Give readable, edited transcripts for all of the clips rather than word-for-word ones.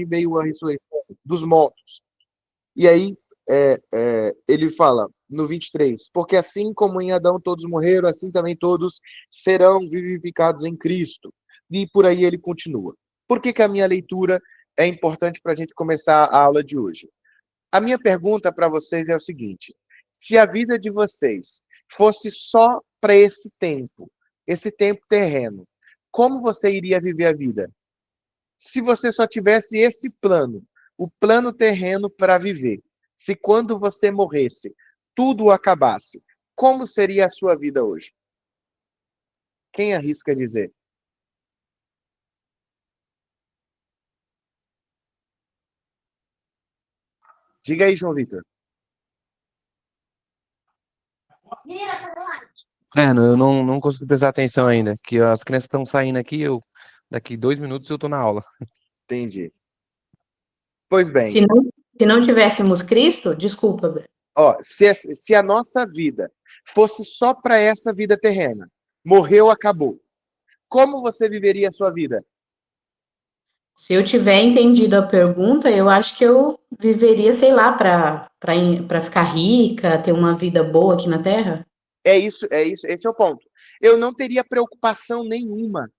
veio a ressurreição dos mortos. E aí ele fala no 23, porque assim como em Adão todos morreram, assim também todos serão vivificados em Cristo. E por aí ele continua. Por que a minha leitura é importante para a gente começar a aula de hoje? A minha pergunta para vocês é o seguinte: se a vida de vocês fosse só para esse tempo terreno, como você iria viver a vida? Se você só tivesse esse plano, o plano terreno para viver, se quando você morresse, tudo acabasse, como seria a sua vida hoje? Quem arrisca dizer? Diga aí, João Vitor. Eu não consigo prestar atenção ainda, que as crianças estão saindo aqui, daqui 2 minutos eu tô na aula. Entendi. Pois bem, Se não tivéssemos Cristo, desculpa, Breno. se a nossa vida fosse só para essa vida terrena, morreu, acabou, como você viveria a sua vida? Se eu tiver entendido a pergunta, eu acho que eu viveria, sei lá, para ficar rica, ter uma vida boa aqui na Terra. Esse é o ponto. Eu não teria preocupação nenhuma.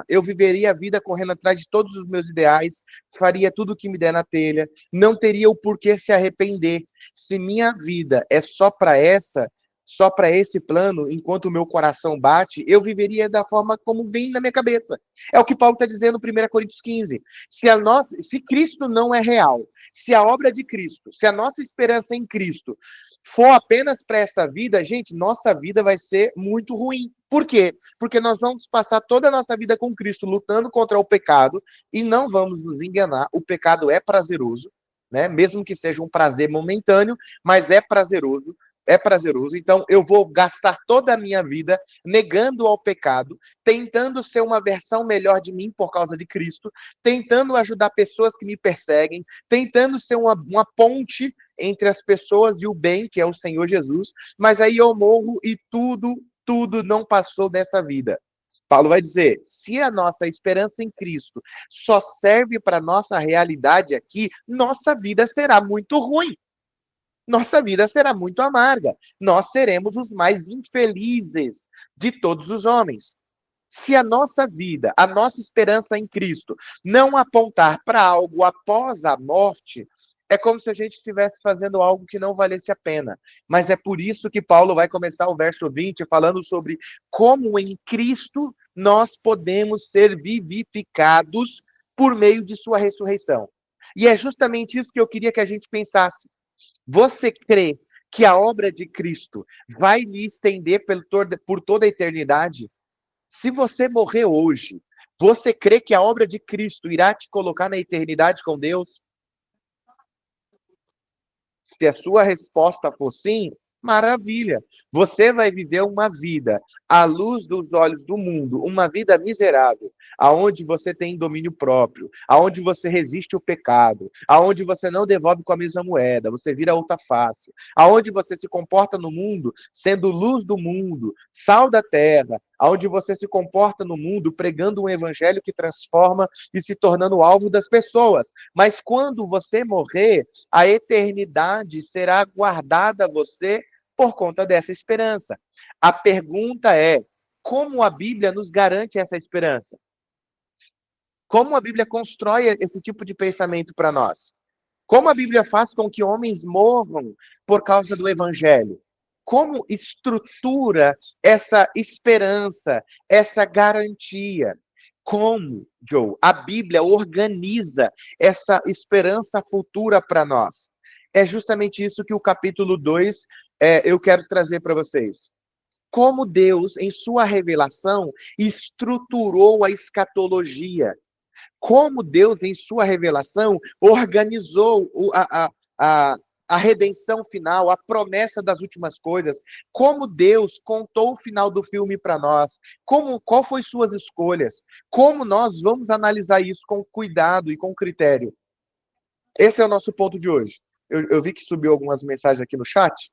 Eu viveria a vida correndo atrás de todos os meus ideais, faria tudo o que me der na telha, não teria o porquê se arrepender. Se minha vida é só para esse plano, enquanto o meu coração bate, eu viveria da forma como vem na minha cabeça. É o que Paulo está dizendo no 1 Coríntios 15. Se Cristo não é real, se a obra de Cristo, se a nossa esperança em Cristo for apenas para essa vida, gente, nossa vida vai ser muito ruim. Por quê? Porque nós vamos passar toda a nossa vida com Cristo lutando contra o pecado e não vamos nos enganar, o pecado é prazeroso, né? Mesmo que seja um prazer momentâneo, mas é prazeroso. É prazeroso, então eu vou gastar toda a minha vida negando ao pecado, tentando ser uma versão melhor de mim por causa de Cristo, tentando ajudar pessoas que me perseguem, tentando ser uma ponte entre as pessoas e o bem, que é o Senhor Jesus, mas aí eu morro e tudo não passou dessa vida. Paulo vai dizer, se a nossa esperança em Cristo só serve para nossa realidade aqui, nossa vida será muito ruim. Nossa vida será muito amarga. Nós seremos os mais infelizes de todos os homens. Se a nossa vida, a nossa esperança em Cristo não apontar para algo após a morte, é como se a gente estivesse fazendo algo que não valesse a pena. Mas é por isso que Paulo vai começar o verso 20 falando sobre como em Cristo nós podemos ser vivificados por meio de sua ressurreição. E é justamente isso que eu queria que a gente pensasse. Você crê que a obra de Cristo vai lhe estender por toda a eternidade? Se você morrer hoje, você crê que a obra de Cristo irá te colocar na eternidade com Deus? Se a sua resposta for sim, maravilha. Você vai viver uma vida à luz dos olhos do mundo, uma vida miserável, aonde você tem domínio próprio, aonde você resiste o pecado, aonde você não devolve com a mesma moeda, você vira outra face, aonde você se comporta no mundo sendo luz do mundo, sal da terra, aonde você se comporta no mundo pregando um evangelho que transforma e se tornando alvo das pessoas. Mas quando você morrer, a eternidade será guardada a você por conta dessa esperança. A pergunta é: como a Bíblia nos garante essa esperança? Como a Bíblia constrói esse tipo de pensamento para nós? Como a Bíblia faz com que homens morram por causa do Evangelho? Como estrutura essa esperança, essa garantia? Como, Joe, a Bíblia organiza essa esperança futura para nós? É justamente isso que o capítulo 2 eu quero trazer para vocês. Como Deus, em sua revelação, estruturou a escatologia. Como Deus, em sua revelação, organizou a, a redenção final, a promessa das últimas coisas. Como Deus contou o final do filme para nós. Qual foi suas escolhas? Como nós vamos analisar isso com cuidado e com critério? Esse é o nosso ponto de hoje. Eu vi que subiu algumas mensagens aqui no chat.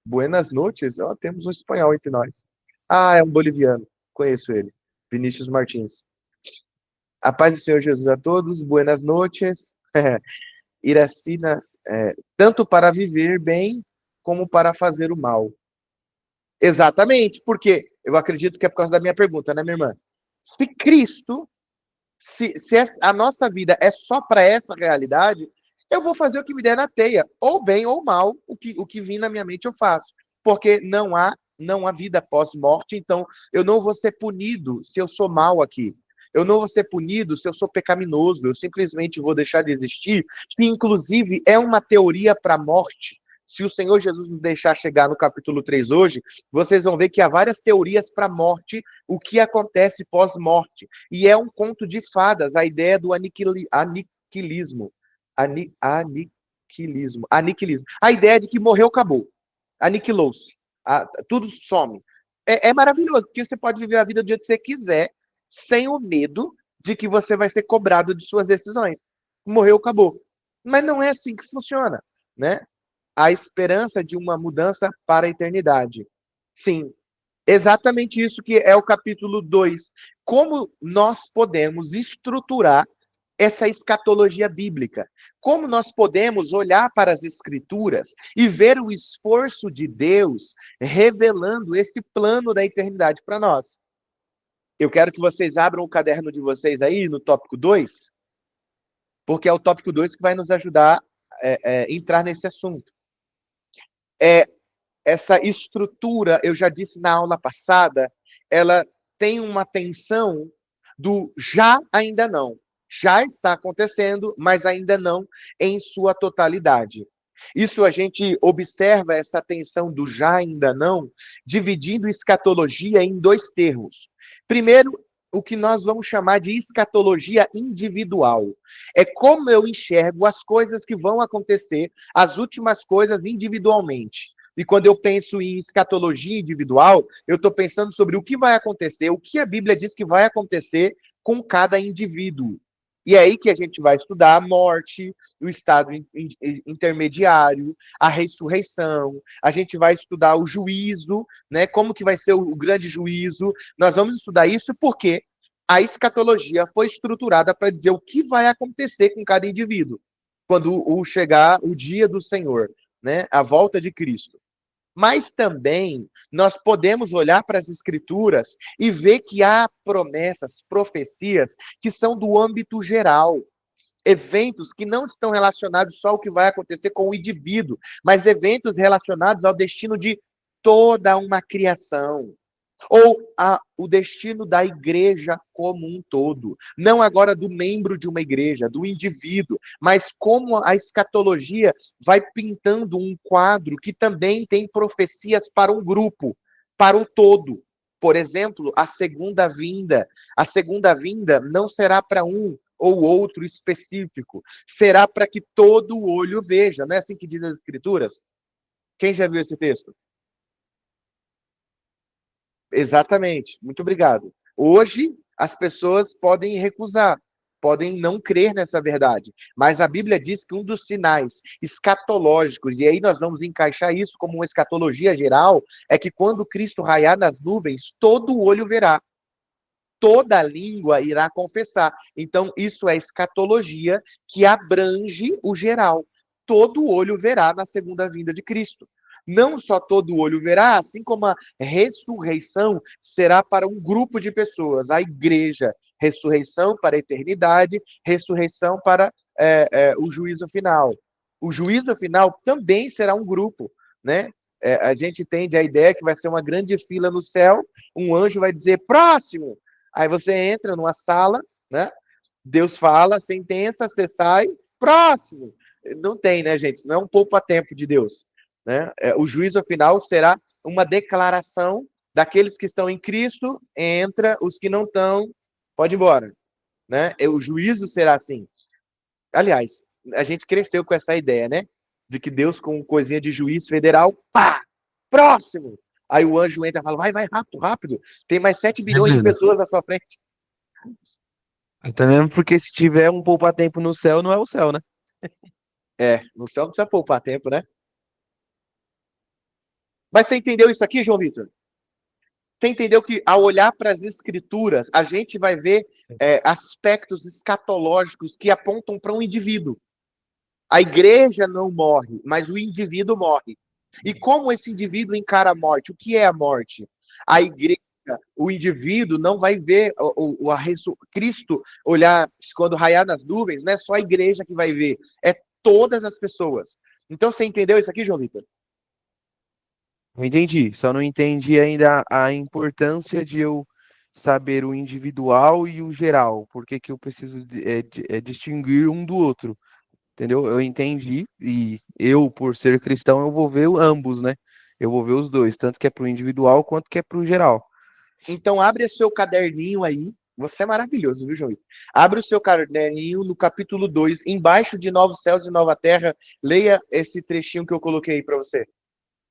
Buenas noches. Temos um espanhol entre nós. É um boliviano. Conheço ele. Vinícius Martins. A paz do Senhor Jesus a todos, buenas noches. Iracinas, tanto para viver bem como para fazer o mal. Exatamente, porque eu acredito que é por causa da minha pergunta, né, minha irmã? Se Cristo, se a nossa vida é só para essa realidade, eu vou fazer o que me der na teia, ou bem ou mal, o que vir na minha mente eu faço, porque não há vida pós-morte, então eu não vou ser punido se eu sou mal aqui. Eu não vou ser punido se eu sou pecaminoso, eu simplesmente vou deixar de existir, que inclusive é uma teoria para a morte. Se o Senhor Jesus nos deixar chegar no capítulo 3 hoje, vocês vão ver que há várias teorias para a morte, o que acontece pós-morte. E é um conto de fadas, a ideia do aniquilismo. Aniquilismo. A ideia de que morreu, acabou. Aniquilou-se. Tudo some. É maravilhoso, porque você pode viver a vida do jeito que você quiser, sem o medo de que você vai ser cobrado de suas decisões. Morreu, acabou. Mas não é assim que funciona, né? A esperança de uma mudança para a eternidade. Sim, exatamente isso que é o capítulo 2. Como nós podemos estruturar essa escatologia bíblica? Como nós podemos olhar para as Escrituras e ver o esforço de Deus revelando esse plano da eternidade para nós? Eu quero que vocês abram o caderno de vocês aí no tópico 2, porque é o tópico 2 que vai nos ajudar a entrar nesse assunto. Essa estrutura, eu já disse na aula passada, ela tem uma tensão do já, ainda não. Já está acontecendo, mas ainda não em sua totalidade. Isso a gente observa essa tensão do já, ainda não, dividindo escatologia em dois termos. Primeiro, o que nós vamos chamar de escatologia individual. É como eu enxergo as coisas que vão acontecer, as últimas coisas individualmente. E quando eu penso em escatologia individual, eu estou pensando sobre o que vai acontecer, o que a Bíblia diz que vai acontecer com cada indivíduo. E é aí que a gente vai estudar a morte, o estado intermediário, a ressurreição, a gente vai estudar o juízo, né? Como que vai ser o grande juízo. Nós vamos estudar isso porque a escatologia foi estruturada para dizer o que vai acontecer com cada indivíduo quando chegar o dia do Senhor, né? A volta de Cristo. Mas também nós podemos olhar para as Escrituras e ver que há promessas, profecias, que são do âmbito geral. Eventos que não estão relacionados só ao que vai acontecer com o indivíduo, mas eventos relacionados ao destino de toda uma criação. Ou o destino da igreja como um todo. Não agora do membro de uma igreja, do indivíduo, mas como a escatologia vai pintando um quadro que também tem profecias para um grupo, para o todo. Por exemplo, a segunda vinda. A segunda vinda não será para um ou outro específico, será para que todo o olho veja. Não é assim que diz as Escrituras? Quem já viu esse texto? Exatamente, muito obrigado. Hoje, as pessoas podem recusar, podem não crer nessa verdade, mas a Bíblia diz que um dos sinais escatológicos, e aí nós vamos encaixar isso como uma escatologia geral, é que quando Cristo raiar nas nuvens, todo o olho verá, toda língua irá confessar. Então, isso é escatologia que abrange o geral. Todo olho verá na segunda vinda de Cristo. Não só todo olho verá, assim como a ressurreição será para um grupo de pessoas, a igreja, ressurreição para a eternidade, ressurreição para o juízo final. O juízo final também será um grupo, né? A gente tende a ideia que vai ser uma grande fila no céu, um anjo vai dizer, próximo! Aí você entra numa sala, né? Deus fala, sentença, você sai, próximo! Não tem, né, gente? Não é um poupa-tempo de Deus. Né? O juízo final será uma declaração daqueles que estão em Cristo, entra, os que não estão, pode ir embora. Né? O juízo será assim. Aliás, a gente cresceu com essa ideia, né? De que Deus, com coisinha de juiz federal, pá! Próximo! Aí o anjo entra e fala, vai, rápido, rápido. Tem mais 7 bilhões de pessoas na sua frente. Até mesmo porque se tiver um poupa-tempo no céu, não é o céu, né? No céu não precisa poupar tempo, né? Mas você entendeu isso aqui, João Vitor? Você entendeu que ao olhar para as escrituras, a gente vai ver aspectos escatológicos que apontam para um indivíduo. A igreja não morre, mas o indivíduo morre. E como esse indivíduo encara a morte? O que é a morte? A igreja, o indivíduo não vai ver Cristo olhar quando raiar nas nuvens, não é só a igreja que vai ver, é todas as pessoas. Então você entendeu isso aqui, João Vitor? Eu entendi, só não entendi ainda a importância de eu saber o individual e o geral. Por que que eu preciso distinguir um do outro? Entendeu? Eu entendi, e eu, por ser cristão, eu vou ver ambos, né? Eu vou ver os dois, tanto que é pro individual quanto que é pro geral. Então abre o seu caderninho aí. Você é maravilhoso, viu, João Vitor? Abre o seu caderninho no capítulo 2, embaixo de Novos Céus e Nova Terra. Leia esse trechinho que eu coloquei aí para você.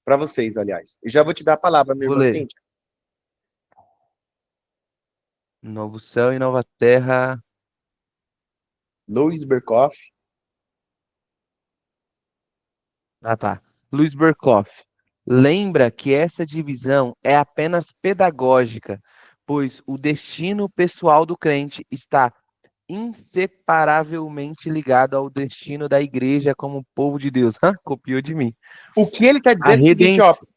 Para vocês, aliás. E já vou te dar a palavra, minha Vou irmã ler. Cíntia. Novo céu e nova terra. Louis Berkoff. Ah, tá. Luiz Berkoff. Lembra que essa divisão é apenas pedagógica, pois o destino pessoal do crente está inseparavelmente ligado ao destino da igreja como povo de Deus. Copiou de mim. O que ele está A dizendo é o seguinte, ó. redenção.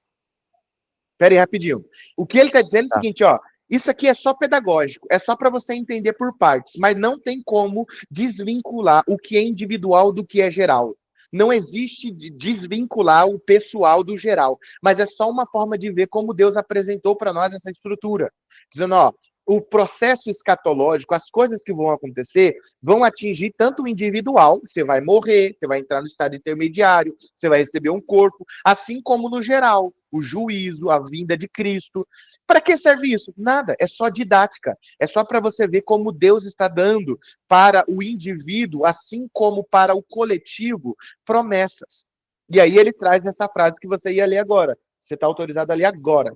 Pera aí, rapidinho. O que ele está dizendo é o Tá. seguinte, ó. Isso aqui é só pedagógico, é só para você entender por partes, mas não tem como desvincular o que é individual do que é geral. Não existe desvincular o pessoal do geral, mas é só uma forma de ver como Deus apresentou para nós essa estrutura. Dizendo, ó, o processo escatológico, as coisas que vão acontecer, vão atingir tanto o individual, você vai morrer, você vai entrar no estado intermediário, você vai receber um corpo, assim como no geral, o juízo, a vinda de Cristo. Para que serve isso? Nada, é só didática. É só para você ver como Deus está dando para o indivíduo, assim como para o coletivo, promessas. E aí ele traz essa frase que você ia ler agora. Você está autorizado a ler agora.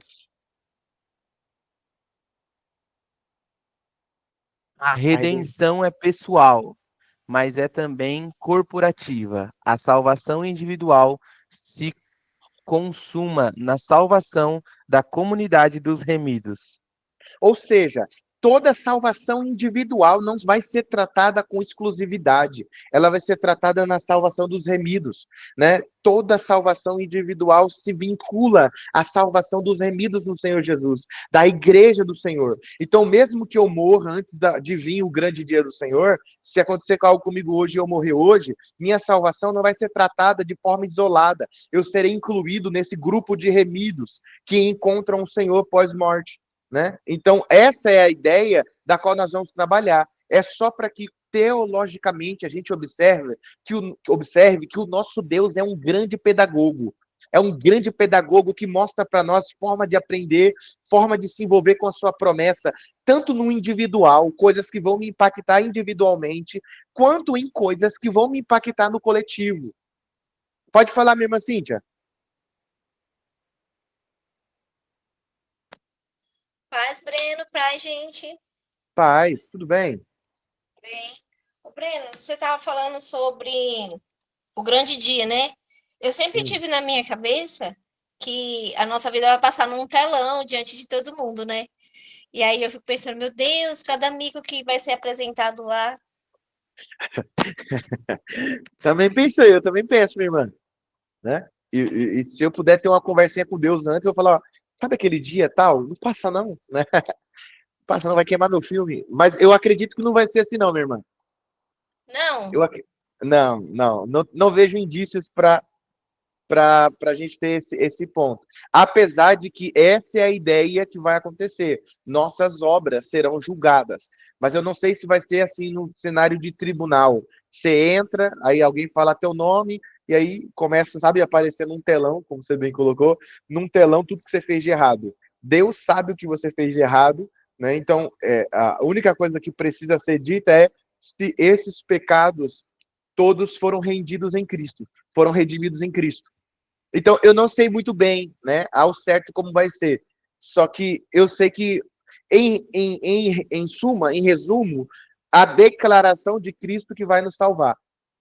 A redenção é pessoal, mas é também corporativa. A salvação individual se consuma na salvação da comunidade dos remidos. Ou seja, toda salvação individual não vai ser tratada com exclusividade. Ela vai ser tratada na salvação dos remidos, né? Toda salvação individual se vincula à salvação dos remidos no Senhor Jesus, da igreja do Senhor. Então, mesmo que eu morra antes de vir o grande dia do Senhor, se acontecer algo comigo hoje e eu morrer hoje, minha salvação não vai ser tratada de forma isolada. Eu serei incluído nesse grupo de remidos que encontram o Senhor pós-morte. Né? Então, essa é a ideia da qual nós vamos trabalhar. É só para que, teologicamente, a gente observe que o nosso Deus é um grande pedagogo. É um grande pedagogo que mostra para nós forma de aprender, forma de se envolver com a sua promessa, tanto no individual, coisas que vão me impactar individualmente, quanto em coisas que vão me impactar no coletivo. Pode falar, minha irmã Cíntia? Paz, Breno, pra gente. Paz, tudo bem? Bem. Ô, Breno, você estava falando sobre o grande dia, né? Eu sempre Sim. tive na minha cabeça que a nossa vida vai passar num telão diante de todo mundo, né? E aí eu fico pensando, meu Deus, cada amigo que vai ser apresentado lá. Eu também penso, minha irmã. Né? E se eu puder ter uma conversinha com Deus antes, eu vou falar, ó, sabe aquele dia tal? Não passa não, né? Não passa não, vai queimar meu filme. Mas eu acredito que não vai ser assim não, minha irmã. Não, Eu ac... não vejo indícios para a gente ter esse ponto. Apesar de que essa é a ideia que vai acontecer. Nossas obras serão julgadas. Mas eu não sei se vai ser assim no cenário de tribunal. Você entra, aí alguém fala teu nome, e aí começa, sabe, a aparecer num telão, como você bem colocou, num telão tudo que você fez de errado. Deus sabe o que você fez de errado, né? Então, a única coisa que precisa ser dita é se esses pecados todos foram rendidos em Cristo, foram redimidos em Cristo. Então, eu não sei muito bem, né, ao certo como vai ser. Só que eu sei que, em suma, em resumo, a declaração de Cristo que vai nos salvar.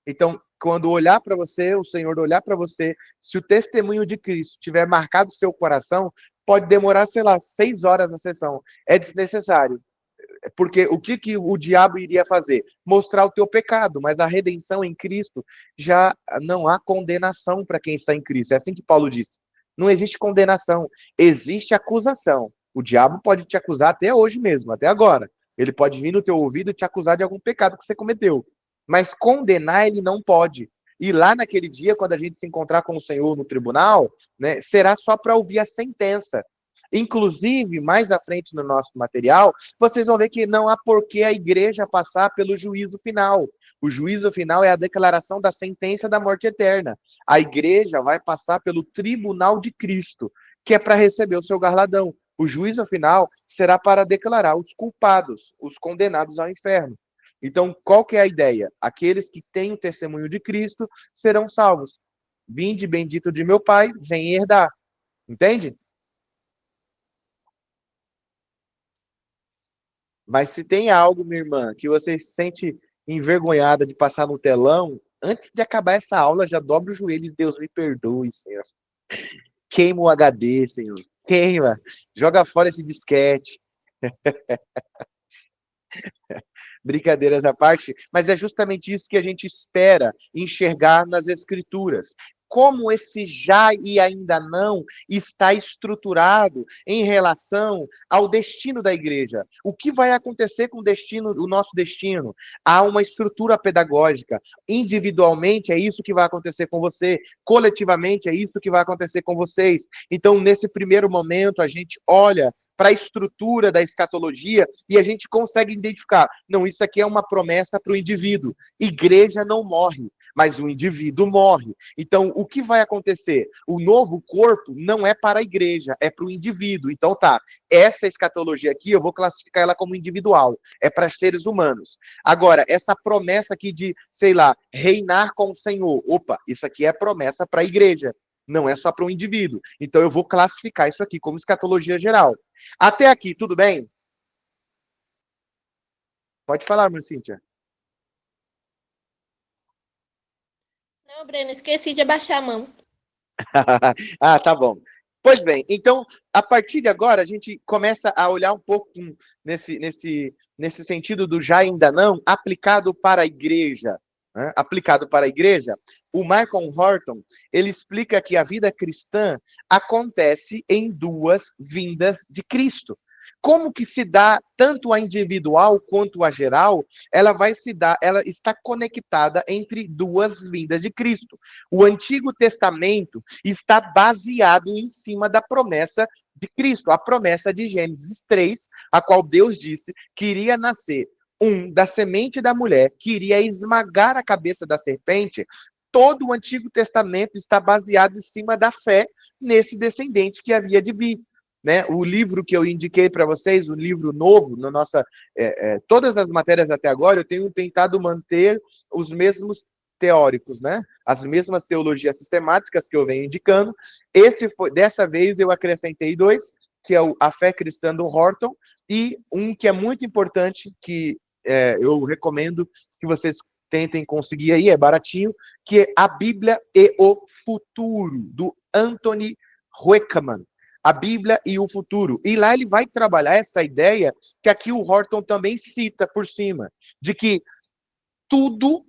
Então, quando olhar para você, o Senhor olhar para você, se o testemunho de Cristo tiver marcado seu coração, pode demorar, sei lá, 6 horas a sessão. É desnecessário. Porque o que o diabo iria fazer? Mostrar o teu pecado, mas a redenção em Cristo já não há condenação para quem está em Cristo. É assim que Paulo disse. Não existe condenação, existe acusação. O diabo pode te acusar até hoje mesmo, até agora. Ele pode vir no teu ouvido e te acusar de algum pecado que você cometeu. Mas condenar ele não pode. E lá naquele dia, quando a gente se encontrar com o Senhor no tribunal, né, será só para ouvir a sentença. Inclusive, mais à frente no nosso material, vocês vão ver que não há por que a igreja passar pelo juízo final. O juízo final é a declaração da sentença da morte eterna. A igreja vai passar pelo tribunal de Cristo, que é para receber o seu galardão. O juízo final será para declarar os culpados, os condenados ao inferno. Então, qual que é a ideia? Aqueles que têm o testemunho de Cristo serão salvos. Vinde, bendito de meu Pai, vem herdar. Entende? Mas se tem algo, minha irmã, que você se sente envergonhada de passar no telão, antes de acabar essa aula, já dobra os joelhos, Deus me perdoe, Senhor. Queima o HD, Senhor. Queima. Joga fora esse disquete. Brincadeiras à parte, mas é justamente isso que a gente espera enxergar nas Escrituras. Como esse já e ainda não está estruturado em relação ao destino da igreja. O que vai acontecer com o destino, o nosso destino? Há uma estrutura pedagógica. Individualmente é isso que vai acontecer com você. Coletivamente é isso que vai acontecer com vocês. Então, nesse primeiro momento, a gente olha para a estrutura da escatologia e a gente consegue identificar. Não, isso aqui é uma promessa para o indivíduo. Igreja não morre, mas o indivíduo morre. Então, o que vai acontecer? O novo corpo não é para a igreja, é para o indivíduo. Então, tá, essa escatologia aqui, eu vou classificar ela como individual, é para seres humanos. Agora, essa promessa aqui de, sei lá, reinar com o Senhor, opa, isso aqui é promessa para a igreja, não é só para o indivíduo. Então, eu vou classificar isso aqui como escatologia geral. Até aqui, tudo bem? Pode falar, minha Cíntia. Não, Breno, esqueci de abaixar a mão. Ah, tá bom. Pois bem, então, a partir de agora, a gente começa a olhar um pouco nesse sentido do já e ainda não, aplicado para a igreja. Né? Aplicado para a igreja, o Michael Horton, ele explica que a vida cristã acontece em duas vindas de Cristo. Como que se dá tanto a individual quanto a geral, ela está conectada entre duas vindas de Cristo. O Antigo Testamento está baseado em cima da promessa de Cristo, a promessa de Gênesis 3, a qual Deus disse que iria nascer da semente da mulher, que iria esmagar a cabeça da serpente. Todo o Antigo Testamento está baseado em cima da fé nesse descendente que havia de vir. Né? O livro que eu indiquei para vocês, o livro novo, todas as matérias até agora, eu tenho tentado manter os mesmos teóricos, né? As mesmas teologias sistemáticas que eu venho indicando. Dessa vez eu acrescentei 2, que é a fé cristã do Horton, e um que é muito importante, que eu recomendo que vocês tentem conseguir aí, é baratinho, que é A Bíblia e o Futuro, do Anthony Hoekman. A Bíblia e o futuro. E lá ele vai trabalhar essa ideia que aqui o Horton também cita por cima, de que tudo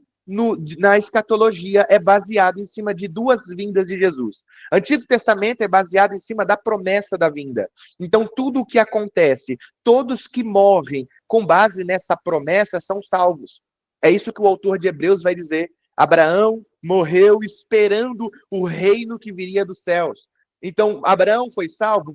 na escatologia é baseado em cima de duas vindas de Jesus. Antigo Testamento é baseado em cima da promessa da vinda. Então, tudo o que acontece, todos que morrem com base nessa promessa são salvos. É isso que o autor de Hebreus vai dizer. Abraão morreu esperando o reino que viria dos céus. Então, Abraão foi salvo,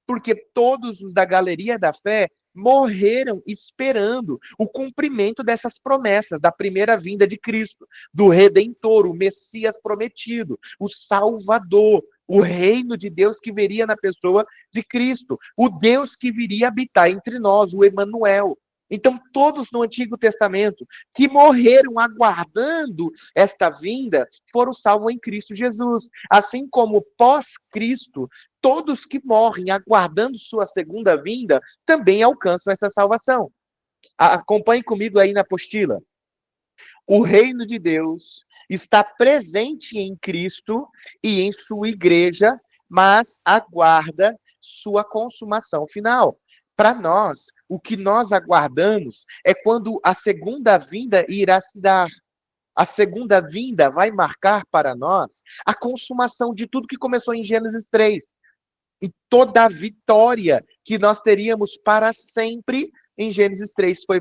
porque todos os da galeria da fé morreram esperando o cumprimento dessas promessas, da primeira vinda de Cristo, do Redentor, o Messias prometido, o Salvador, o reino de Deus que viria na pessoa de Cristo, o Deus que viria habitar entre nós, o Emanuel. Então, todos no Antigo Testamento que morreram aguardando esta vinda foram salvos em Cristo Jesus. Assim como pós-Cristo, todos que morrem aguardando sua segunda vinda também alcançam essa salvação. Acompanhe comigo aí na apostila. O reino de Deus está presente em Cristo e em sua igreja, mas aguarda sua consumação final. Para nós, o que nós aguardamos é quando a segunda vinda irá se dar. A segunda vinda vai marcar para nós a consumação de tudo que começou em Gênesis 3. E toda a vitória que nós teríamos para sempre em Gênesis 3 foi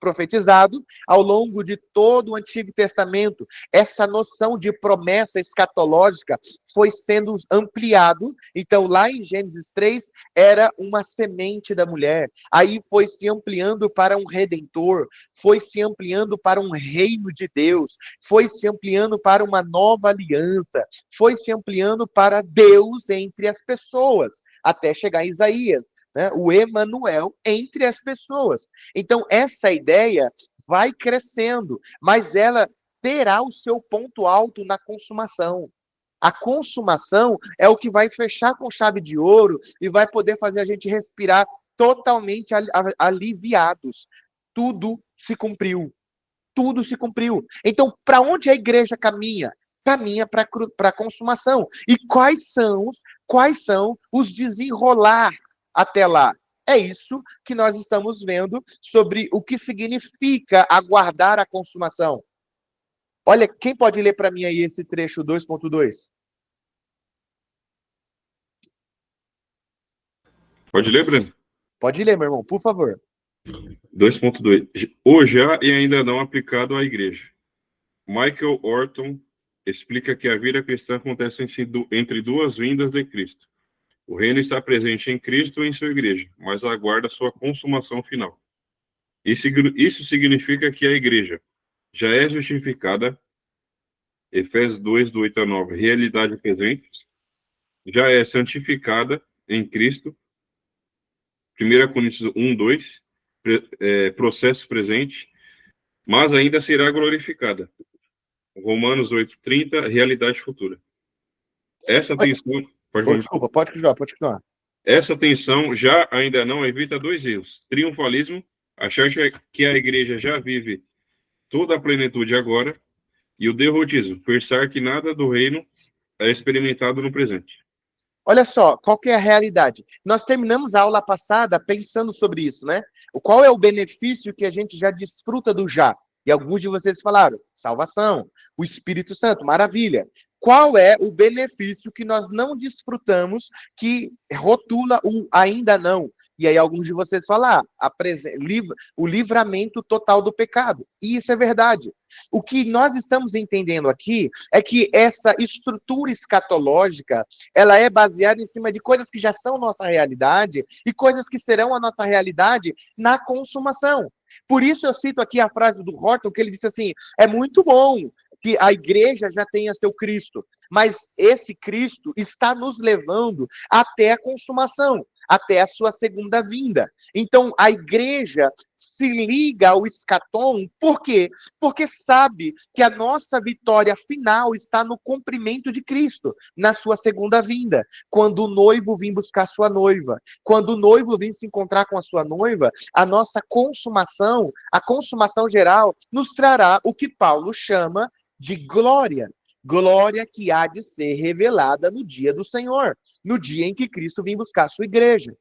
profetizado ao longo de todo o Antigo Testamento. Essa noção de promessa escatológica foi sendo ampliado. Então, lá em Gênesis 3, era uma semente da mulher. Aí foi se ampliando para um redentor, foi se ampliando para um reino de Deus, foi se ampliando para uma nova aliança, foi se ampliando para Deus entre as pessoas, até chegar em Isaías. Né, o Emanuel entre as pessoas. Então, essa ideia vai crescendo, mas ela terá o seu ponto alto na consumação. A consumação é o que vai fechar com chave de ouro e vai poder fazer a gente respirar totalmente aliviados. Tudo se cumpriu. Tudo se cumpriu. Então, para onde a igreja caminha? Caminha para a consumação. E quais são os desenrolar até lá? É isso que nós estamos vendo sobre o que significa aguardar a consumação. Olha, quem pode ler para mim aí esse trecho 2.2? Pode ler, Breno? Pode ler, meu irmão, por favor. 2.2. O já e ainda não aplicado à igreja. Michael Orton explica que a vida cristã acontece entre duas vindas de Cristo. O reino está presente em Cristo e em sua igreja, mas aguarda sua consumação final. Isso significa que a igreja já é justificada, Efésios 2, do 8 a 9, realidade presente, já é santificada em Cristo, 1 Coríntios 1, 2, processo presente, mas ainda será glorificada. Romanos 8, 30, realidade futura. Essa tensão... Desculpa, pode continuar. Essa tensão já ainda não evita dois erros. Triunfalismo, achar que a igreja já vive toda a plenitude agora, e o derrotismo, pensar que nada do reino é experimentado no presente. Olha só, qual que é a realidade? Nós terminamos a aula passada pensando sobre isso, né? Qual é o benefício que a gente já desfruta do já? E alguns de vocês falaram, salvação, o Espírito Santo, maravilha. Qual é o benefício que nós não desfrutamos, que rotula o ainda não? E aí alguns de vocês falaram, o livramento total do pecado. E isso é verdade. O que nós estamos entendendo aqui é que essa estrutura escatológica, ela é baseada em cima de coisas que já são nossa realidade e coisas que serão a nossa realidade na consumação. Por isso eu cito aqui a frase do Horton, que ele disse assim, é muito bom que a igreja já tenha seu Cristo, mas esse Cristo está nos levando até a consumação, até a sua segunda vinda. Então, a igreja se liga ao escatom, por quê? Porque sabe que a nossa vitória final está no cumprimento de Cristo, na sua segunda vinda. Quando o noivo vir buscar sua noiva, quando o noivo vir se encontrar com a sua noiva, a nossa consumação, a consumação geral, nos trará o que Paulo chama de glória. Glória que há de ser revelada no dia do Senhor, no dia em que Cristo vem buscar a sua igreja.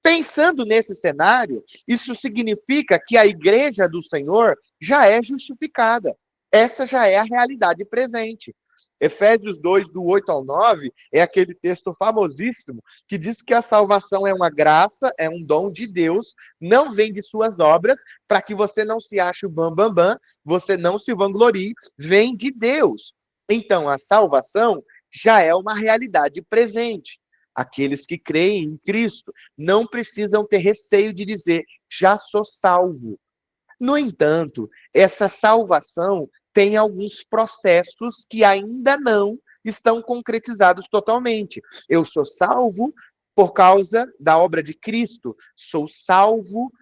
Pensando nesse cenário, isso significa que a igreja do Senhor já é justificada. Essa já é a realidade presente. Efésios 2, do 8 ao 9, é aquele texto famosíssimo que diz que a salvação é uma graça, é um dom de Deus, não vem de suas obras, para que você não se ache o bambambam, você não se vanglorie, vem de Deus. Então, a salvação já é uma realidade presente. Aqueles que creem em Cristo não precisam ter receio de dizer, já sou salvo. No entanto, essa salvação tem alguns processos que ainda não estão concretizados totalmente. Eu sou salvo por causa da obra de Cristo, sou salvo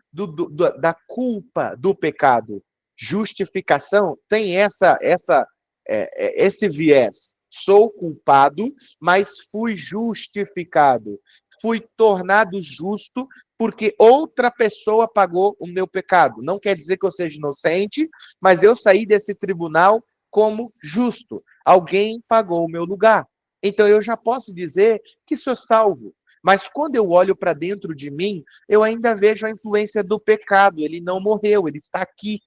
da culpa do pecado. Justificação tem esse viés. Sou culpado, mas fui justificado. Fui tornado justo porque outra pessoa pagou o meu pecado. Não quer dizer que eu seja inocente, mas eu saí desse tribunal como justo. Alguém pagou o meu lugar. Então eu já posso dizer que sou salvo. Mas quando eu olho para dentro de mim, eu ainda vejo a influência do pecado. Ele não morreu, ele está aqui.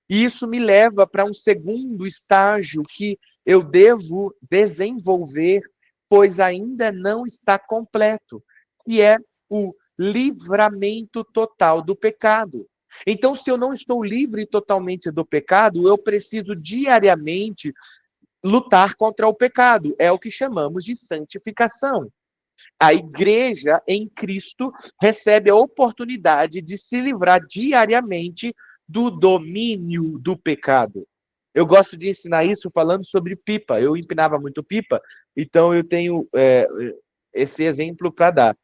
E isso me leva para um segundo estágio que eu devo desenvolver, pois ainda não está completo, que é o livramento total do pecado. Então, se eu não estou livre totalmente do pecado, eu preciso diariamente lutar contra o pecado. É o que chamamos de santificação. A igreja em Cristo recebe a oportunidade de se livrar diariamente do domínio do pecado. Eu gosto de ensinar isso falando sobre pipa. Eu empinava muito pipa, então eu tenho esse exemplo para dar.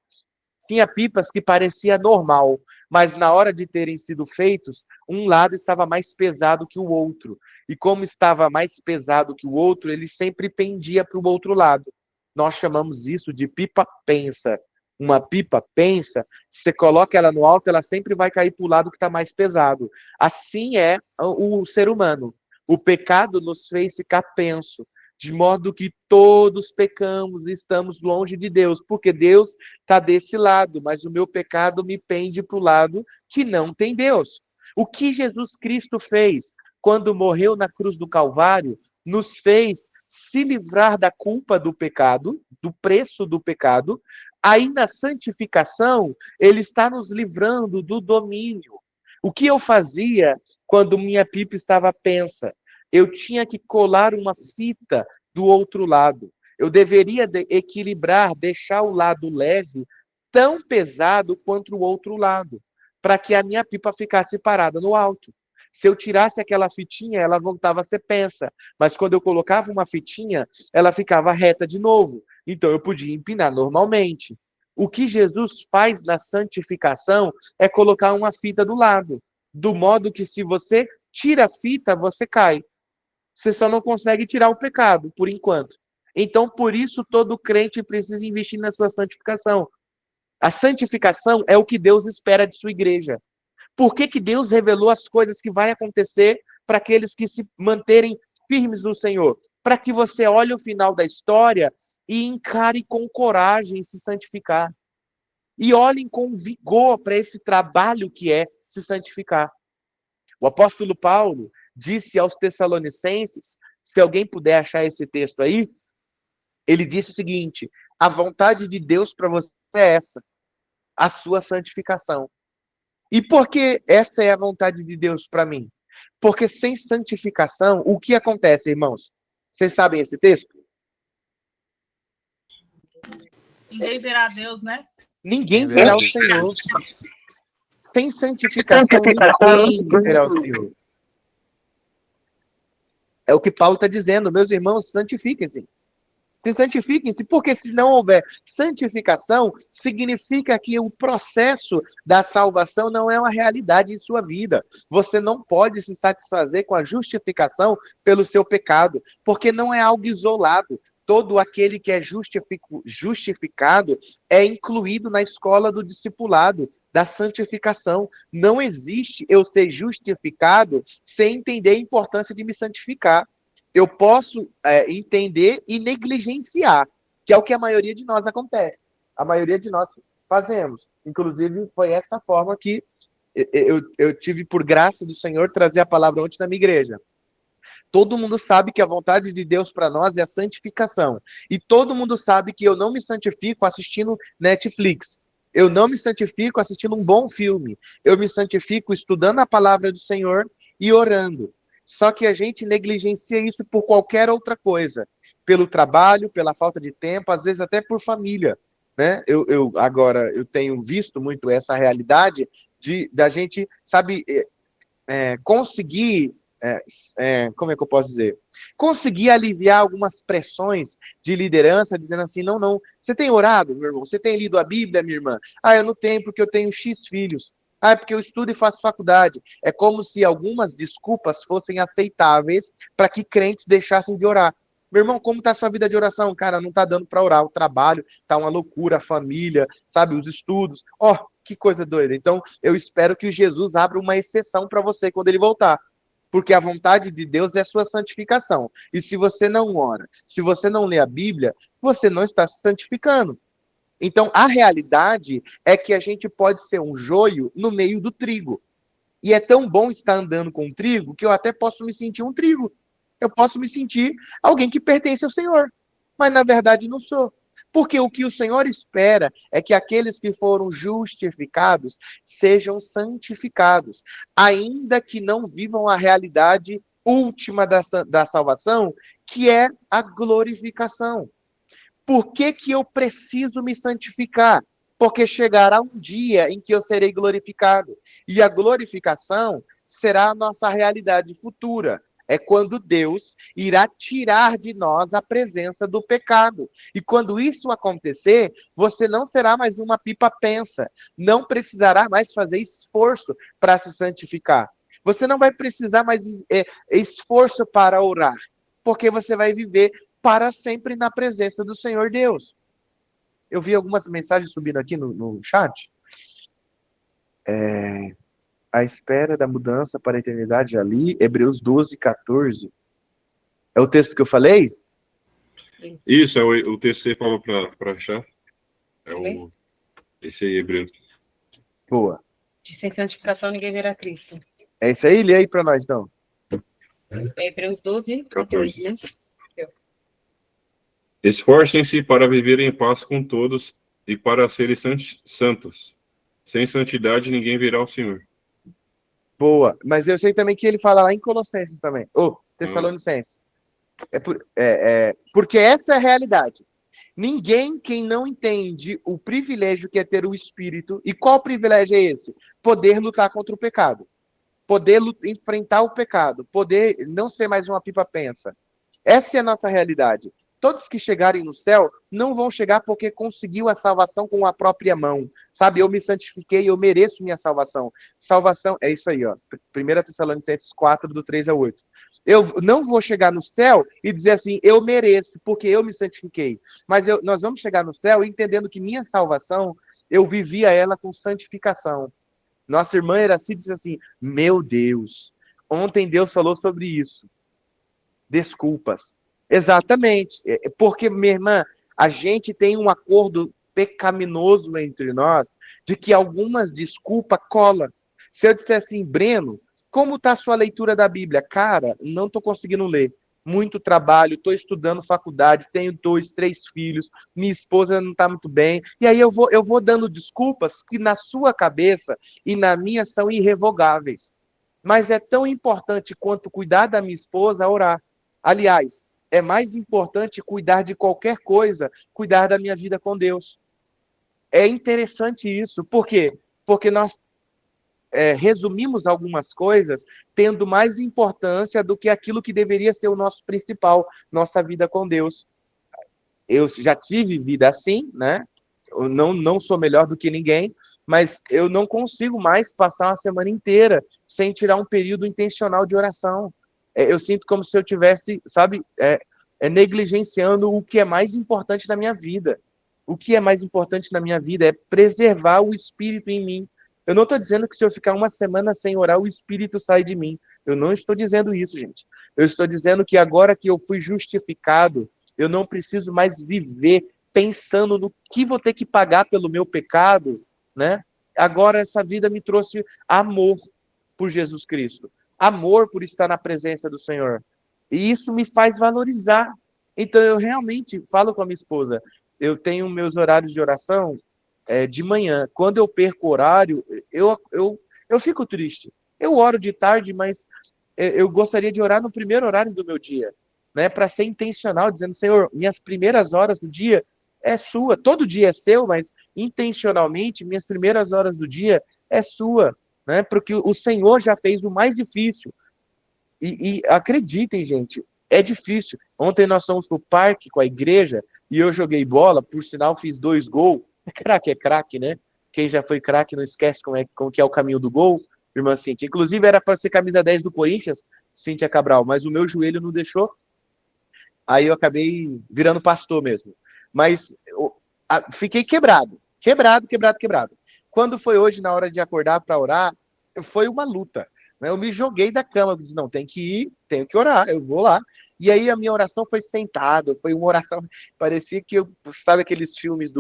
Tinha pipas que parecia normal, mas na hora de terem sido feitos, um lado estava mais pesado que o outro. E como estava mais pesado que o outro, ele sempre pendia para o outro lado. Nós chamamos isso de pipa pensa. Uma pipa pensa, se você coloca ela no alto, ela sempre vai cair para o lado que está mais pesado. Assim é o ser humano. O pecado nos fez ficar penso, de modo que todos pecamos e estamos longe de Deus, porque Deus está desse lado, mas o meu pecado me pende para o lado que não tem Deus. O que Jesus Cristo fez quando morreu na cruz do Calvário, nos fez se livrar da culpa do pecado, do preço do pecado. Aí na santificação, ele está nos livrando do domínio. O que eu fazia quando minha pipa estava pensa? Eu tinha que colar uma fita do outro lado. Eu deveria equilibrar, deixar o lado leve tão pesado quanto o outro lado, para que a minha pipa ficasse parada no alto. Se eu tirasse aquela fitinha, ela voltava a ser pensa. Mas quando eu colocava uma fitinha, ela ficava reta de novo. Então eu podia empinar normalmente. O que Jesus faz na santificação é colocar uma fita do lado, do modo que se você tira a fita, você cai. Você só não consegue tirar o pecado, por enquanto. Então, por isso, todo crente precisa investir na sua santificação. A santificação é o que Deus espera de sua igreja. Por que Deus revelou as coisas que vai acontecer para aqueles que se manterem firmes no Senhor? Para que você olhe o final da história e encare com coragem se santificar. E olhem com vigor para esse trabalho que é se santificar. O apóstolo Paulo disse aos Tessalonicenses, se alguém puder achar esse texto aí, ele disse o seguinte: a vontade de Deus para você é essa, a sua santificação. E por que essa é a vontade de Deus para mim? Porque sem santificação, o que acontece, irmãos? Vocês sabem esse texto? Ninguém verá Deus, né? Ninguém verá o Senhor. Sem santificação, ninguém verá o Senhor. É o que Paulo está dizendo. Meus irmãos, santifiquem-se. Se santifiquem-se, porque se não houver santificação, significa que o processo da salvação não é uma realidade em sua vida. Você não pode se satisfazer com a justificação pelo seu pecado, porque não é algo isolado. Todo aquele que é justificado é incluído na escola do discipulado, da santificação. Não existe eu ser justificado sem entender a importância de me santificar. Eu posso entender e negligenciar, que é o que a maioria de nós acontece. A maioria de nós fazemos. Inclusive, foi essa forma que eu tive, por graça do Senhor, trazer a palavra ontem na minha igreja. Todo mundo sabe que a vontade de Deus para nós é a santificação. E todo mundo sabe que eu não me santifico assistindo Netflix. Eu não me santifico assistindo um bom filme. Eu me santifico estudando a palavra do Senhor e orando. Só que a gente negligencia isso por qualquer outra coisa. Pelo trabalho, pela falta de tempo, às vezes até por família. Né? Agora, eu tenho visto muito essa realidade da gente, sabe, conseguir... como é que eu posso dizer? Conseguir aliviar algumas pressões de liderança, dizendo assim, não, você tem orado, meu irmão? Você tem lido a Bíblia, minha irmã? Ah, eu não tenho porque eu tenho X filhos. Ah, é porque eu estudo e faço faculdade. É como se algumas desculpas fossem aceitáveis para que crentes deixassem de orar. Meu irmão, como está a sua vida de oração? Cara, não está dando para orar. O trabalho está uma loucura, a família, sabe, os estudos. Que coisa doida. Então, eu espero que Jesus abra uma exceção para você quando ele voltar. Porque a vontade de Deus é a sua santificação. E se você não ora, se você não lê a Bíblia, você não está se santificando. Então, a realidade é que a gente pode ser um joio no meio do trigo. E é tão bom estar andando com o trigo que eu até posso me sentir um trigo. Eu posso me sentir alguém que pertence ao Senhor. Mas, na verdade, não sou. Porque o que o Senhor espera é que aqueles que foram justificados sejam santificados, ainda que não vivam a realidade última da salvação, que é a glorificação. Por que que eu preciso me santificar? Porque chegará um dia em que eu serei glorificado. E a glorificação será a nossa realidade futura. É quando Deus irá tirar de nós a presença do pecado. E quando isso acontecer, você não será mais uma pipa pensa. Não precisará mais fazer esforço para se santificar. Você não vai precisar mais esforço para orar. Porque você vai viver para sempre na presença do Senhor Deus. Eu vi algumas mensagens subindo aqui no chat. A espera da mudança para a eternidade ali, Hebreus 12, 14. É o texto que eu falei? Isso, é o texto que você falou para achar. Esse aí, Hebreus. Boa. De sem santificação ninguém verá Cristo. É isso aí? Lê aí para nós, então. É Hebreus 12, 14, né? Esforcem-se para viver em paz com todos e para serem santos. Sem santidade ninguém verá o Senhor. Boa. Mas eu sei também que ele fala lá em Colossenses também. Tessalonicenses. Porque essa é a realidade. Ninguém, quem não entende o privilégio que é ter o Espírito, e qual privilégio é esse? Poder lutar contra o pecado. Poder enfrentar o pecado. Poder não ser mais uma pipa pensa. Essa é a nossa realidade. Todos que chegarem no céu não vão chegar porque conseguiu a salvação com a própria mão. Sabe, eu me santifiquei, eu mereço minha salvação. Salvação, é isso aí, ó. 1 Tessalonicenses 4, do 3 ao 8. Eu não vou chegar no céu e dizer assim, eu mereço, porque eu me santifiquei. Mas nós vamos chegar no céu entendendo que minha salvação, eu vivia ela com santificação. Nossa irmã Iraci disse assim, meu Deus, ontem Deus falou sobre isso. Desculpas. Exatamente. Porque, minha irmã, a gente tem um acordo pecaminoso entre nós de que algumas desculpas colam. Se eu disser assim, Breno, como está a sua leitura da Bíblia? Cara, não estou conseguindo ler. Muito trabalho, estou estudando faculdade, tenho 2, 3 filhos, minha esposa não está muito bem. E aí eu vou dando desculpas que na sua cabeça e na minha são irrevogáveis. Mas é tão importante quanto cuidar da minha esposa, orar. Aliás, é mais importante cuidar de qualquer coisa, cuidar da minha vida com Deus. É interessante isso. Por quê? Porque nós resumimos algumas coisas tendo mais importância do que aquilo que deveria ser o nosso principal, nossa vida com Deus. Eu já tive vida assim, né? Eu não sou melhor do que ninguém, mas eu não consigo mais passar uma semana inteira sem tirar um período intencional de oração. Eu sinto como se eu tivesse, sabe, negligenciando o que é mais importante na minha vida. O que é mais importante na minha vida é preservar o Espírito em mim. Eu não estou dizendo que se eu ficar uma semana sem orar, o Espírito sai de mim. Eu não estou dizendo isso, gente. Eu estou dizendo que agora que eu fui justificado, eu não preciso mais viver pensando no que vou ter que pagar pelo meu pecado, né? Agora essa vida me trouxe amor por Jesus Cristo. Amor por estar na presença do Senhor. E isso me faz valorizar. Então eu realmente falo com a minha esposa, eu tenho meus horários de oração de manhã. Quando eu perco o horário, eu fico triste. Eu oro de tarde, mas eu gostaria de orar no primeiro horário do meu dia, né? Para ser intencional, dizendo, Senhor, minhas primeiras horas do dia é sua. Todo dia é seu, mas intencionalmente, minhas primeiras horas do dia é sua, né? Porque o Senhor já fez o mais difícil. E acreditem, gente, é difícil. Ontem nós fomos pro parque com a igreja e eu joguei bola, por sinal fiz 2 gols. Craque é craque, né? Quem já foi craque não esquece como que é o caminho do gol, irmã Cíntia. Inclusive era para ser camisa 10 do Corinthians, Cíntia Cabral, mas o meu joelho não deixou. Aí eu acabei virando pastor mesmo. Mas fiquei quebrado. Quando foi hoje, na hora de acordar para orar, foi uma luta. Eu me joguei da cama, eu disse, não, tem que ir, tenho que orar, eu vou lá. E aí a minha oração foi sentada, foi uma oração, parecia que eu, sabe aqueles filmes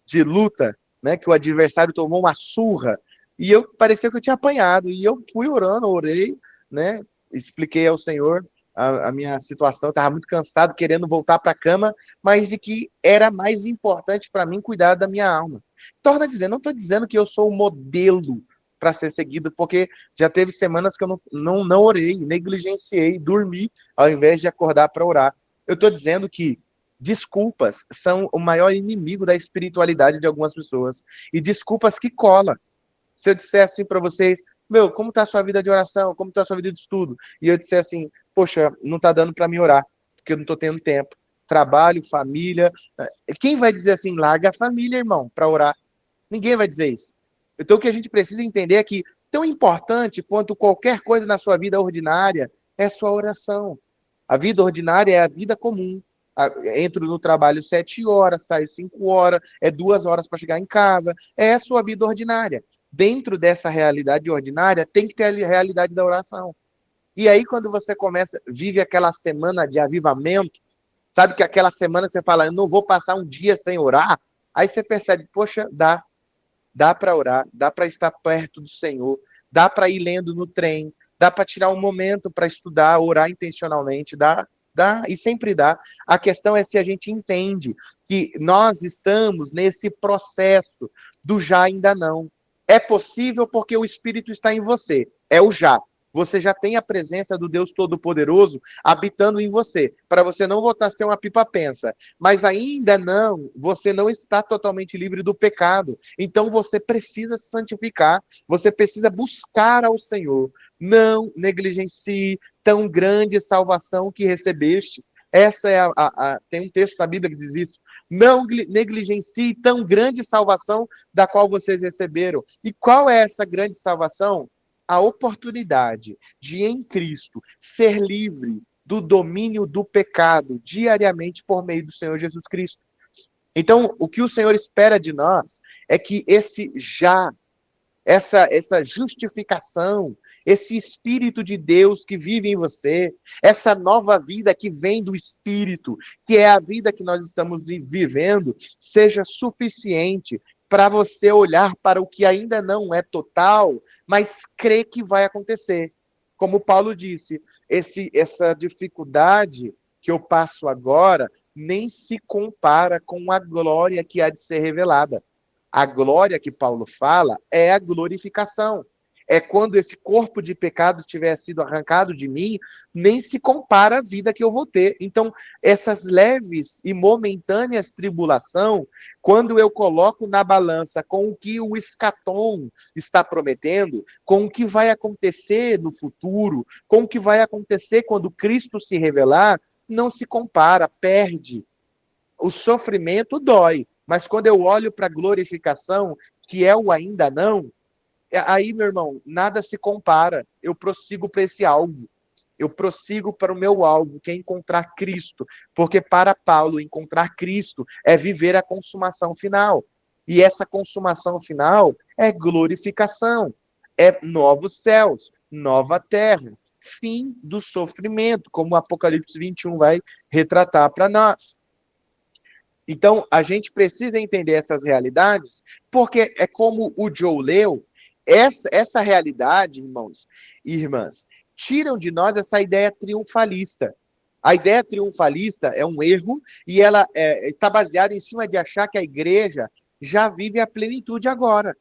de luta, né, que o adversário tomou uma surra, e eu parecia que eu tinha apanhado, e eu fui orando, orei, né, expliquei ao Senhor a minha situação, estava muito cansado, querendo voltar para a cama, mas de que era mais importante para mim cuidar da minha alma. Torna a dizer, não estou dizendo que eu sou o modelo para ser seguido, porque já teve semanas que eu não orei, negligenciei, dormi, ao invés de acordar para orar. Eu estou dizendo que desculpas são o maior inimigo da espiritualidade de algumas pessoas. E desculpas que cola. Se eu disser assim para vocês, meu, como está a sua vida de oração? Como está a sua vida de estudo? E eu disser assim, poxa, não está dando para me orar, porque eu não estou tendo tempo. Trabalho, família. Quem vai dizer assim, larga a família, irmão, para orar? Ninguém vai dizer isso. Então, o que a gente precisa entender é que tão importante quanto qualquer coisa na sua vida ordinária é a sua oração. A vida ordinária é a vida comum. Entro no trabalho 7 horas, saio 5 horas, é 2 horas para chegar em casa. É a sua vida ordinária. Dentro dessa realidade ordinária, tem que ter a realidade da oração. E aí, quando você vive aquela semana de avivamento, sabe que aquela semana você fala, eu não vou passar um dia sem orar, aí você percebe, poxa, dá para orar, dá para estar perto do Senhor, dá para ir lendo no trem, dá para tirar um momento para estudar, orar intencionalmente, dá e sempre dá. A questão é se a gente entende que nós estamos nesse processo do já ainda não. É possível porque o Espírito está em você, é o já. Você já tem a presença do Deus Todo-Poderoso habitando em você, para você não voltar a ser uma pipa-pensa. Mas ainda não, você não está totalmente livre do pecado. Então você precisa se santificar, você precisa buscar ao Senhor. Não negligencie tão grande salvação que recebestes. Essa é tem um texto da Bíblia que diz isso. Não negligencie tão grande salvação da qual vocês receberam. E qual é essa grande salvação? A oportunidade de, em Cristo, ser livre do domínio do pecado diariamente por meio do Senhor Jesus Cristo. Então, o que o Senhor espera de nós é que essa justificação, esse Espírito de Deus que vive em você, essa nova vida que vem do Espírito, que é a vida que nós estamos vivendo, seja suficiente para você olhar para o que ainda não é total, mas crer que vai acontecer. Como Paulo disse, essa dificuldade que eu passo agora nem se compara com a glória que há de ser revelada. A glória que Paulo fala é a glorificação. É quando esse corpo de pecado tiver sido arrancado de mim, nem se compara à vida que eu vou ter. Então, essas leves e momentâneas tribulação, quando eu coloco na balança com o que o escatom está prometendo, com o que vai acontecer no futuro, com o que vai acontecer quando Cristo se revelar, não se compara, perde. O sofrimento dói, mas quando eu olho para a glorificação, que é o ainda não, aí, meu irmão, nada se compara. Eu prossigo para esse alvo. Eu prossigo para o meu alvo, que é encontrar Cristo. Porque para Paulo, encontrar Cristo é viver a consumação final. E essa consumação final é glorificação. É novos céus, nova terra, fim do sofrimento, como o Apocalipse 21 vai retratar para nós. Então, a gente precisa entender essas realidades, porque é como o Joe leu, essa realidade, irmãos e irmãs, tiram de nós essa ideia triunfalista. A ideia triunfalista é um erro e ela está baseada em cima de achar que a igreja já vive a plenitude agora.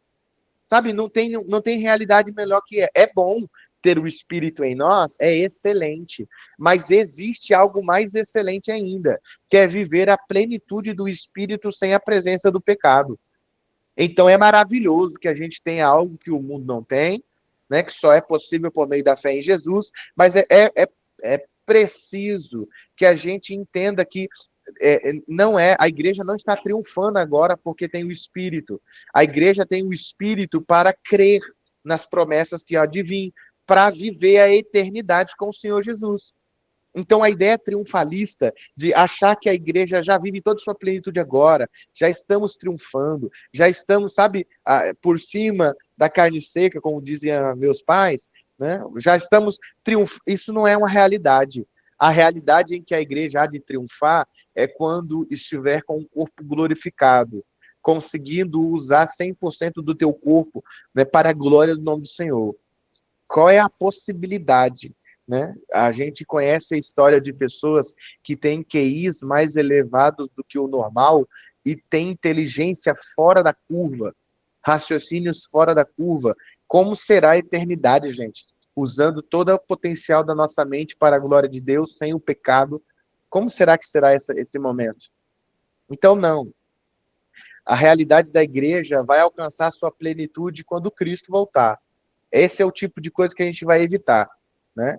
Sabe, não tem realidade melhor que é. É bom ter o Espírito em nós, é excelente, mas existe algo mais excelente ainda, que é viver a plenitude do Espírito sem a presença do pecado. Então é maravilhoso que a gente tenha algo que o mundo não tem, né, que só é possível por meio da fé em Jesus, mas é preciso que a gente entenda que a igreja não está triunfando agora porque tem o Espírito. A igreja tem o Espírito para crer nas promessas que há de vir, para viver a eternidade com o Senhor Jesus. Então, a ideia triunfalista de achar que a igreja já vive toda a sua plenitude agora, já estamos triunfando, já estamos, sabe, por cima da carne seca, como diziam meus pais, né? Já estamos triunfando. Isso não é uma realidade. A realidade em que a igreja há de triunfar é quando estiver com o corpo glorificado, conseguindo usar 100% do teu corpo, né, para a glória do nome do Senhor. Qual é a possibilidade? Né? A gente conhece a história de pessoas que têm QIs mais elevados do que o normal e têm inteligência fora da curva, raciocínios fora da curva. Como será a eternidade, gente? Usando todo o potencial da nossa mente para a glória de Deus, sem o pecado. Como será que será esse momento? Então, não. A realidade da igreja vai alcançar sua plenitude quando Cristo voltar. Esse é o tipo de coisa que a gente vai evitar, né?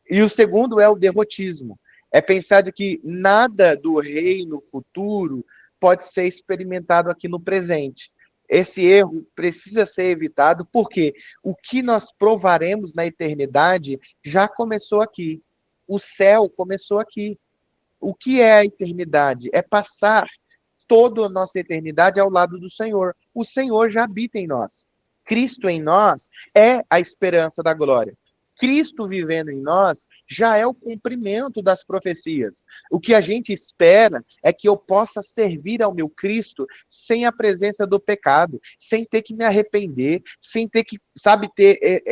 E o segundo é o derrotismo. É pensar de que nada do reino futuro pode ser experimentado aqui no presente. Esse erro precisa ser evitado porque o que nós provaremos na eternidade já começou aqui. O céu começou aqui. O que é a eternidade? É passar toda a nossa eternidade ao lado do Senhor. O Senhor já habita em nós. Cristo em nós é a esperança da glória. Cristo vivendo em nós já é o cumprimento das profecias. O que a gente espera é que eu possa servir ao meu Cristo sem a presença do pecado, sem ter que me arrepender, sem ter que, sabe, ter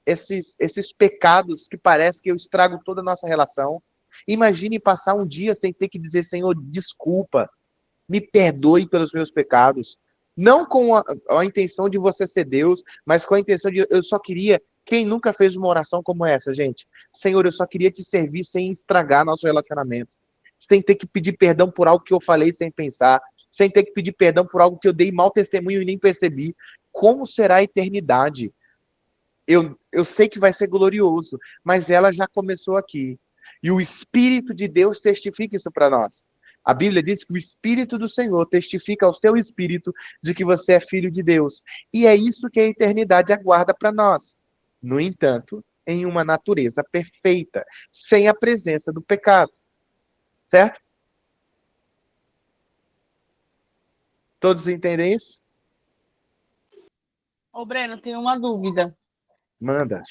esses pecados que parece que eu estrago toda a nossa relação. Imagine passar um dia sem ter que dizer, Senhor, desculpa, me perdoe pelos meus pecados. Não com a intenção de você ser Deus, mas com a intenção de eu só queria. Quem nunca fez uma oração como essa, gente? Senhor, eu só queria te servir sem estragar nosso relacionamento. Sem ter que pedir perdão por algo que eu falei sem pensar. Sem ter que pedir perdão por algo que eu dei mau testemunho e nem percebi. Como será a eternidade? Eu sei que vai ser glorioso, mas ela já começou aqui. E o Espírito de Deus testifica isso para nós. A Bíblia diz que o Espírito do Senhor testifica ao seu Espírito de que você é filho de Deus. E é isso que a eternidade aguarda para nós. No entanto, em uma natureza perfeita, sem a presença do pecado. Certo? Todos entendem isso? Ô, Breno, tenho uma dúvida. Manda.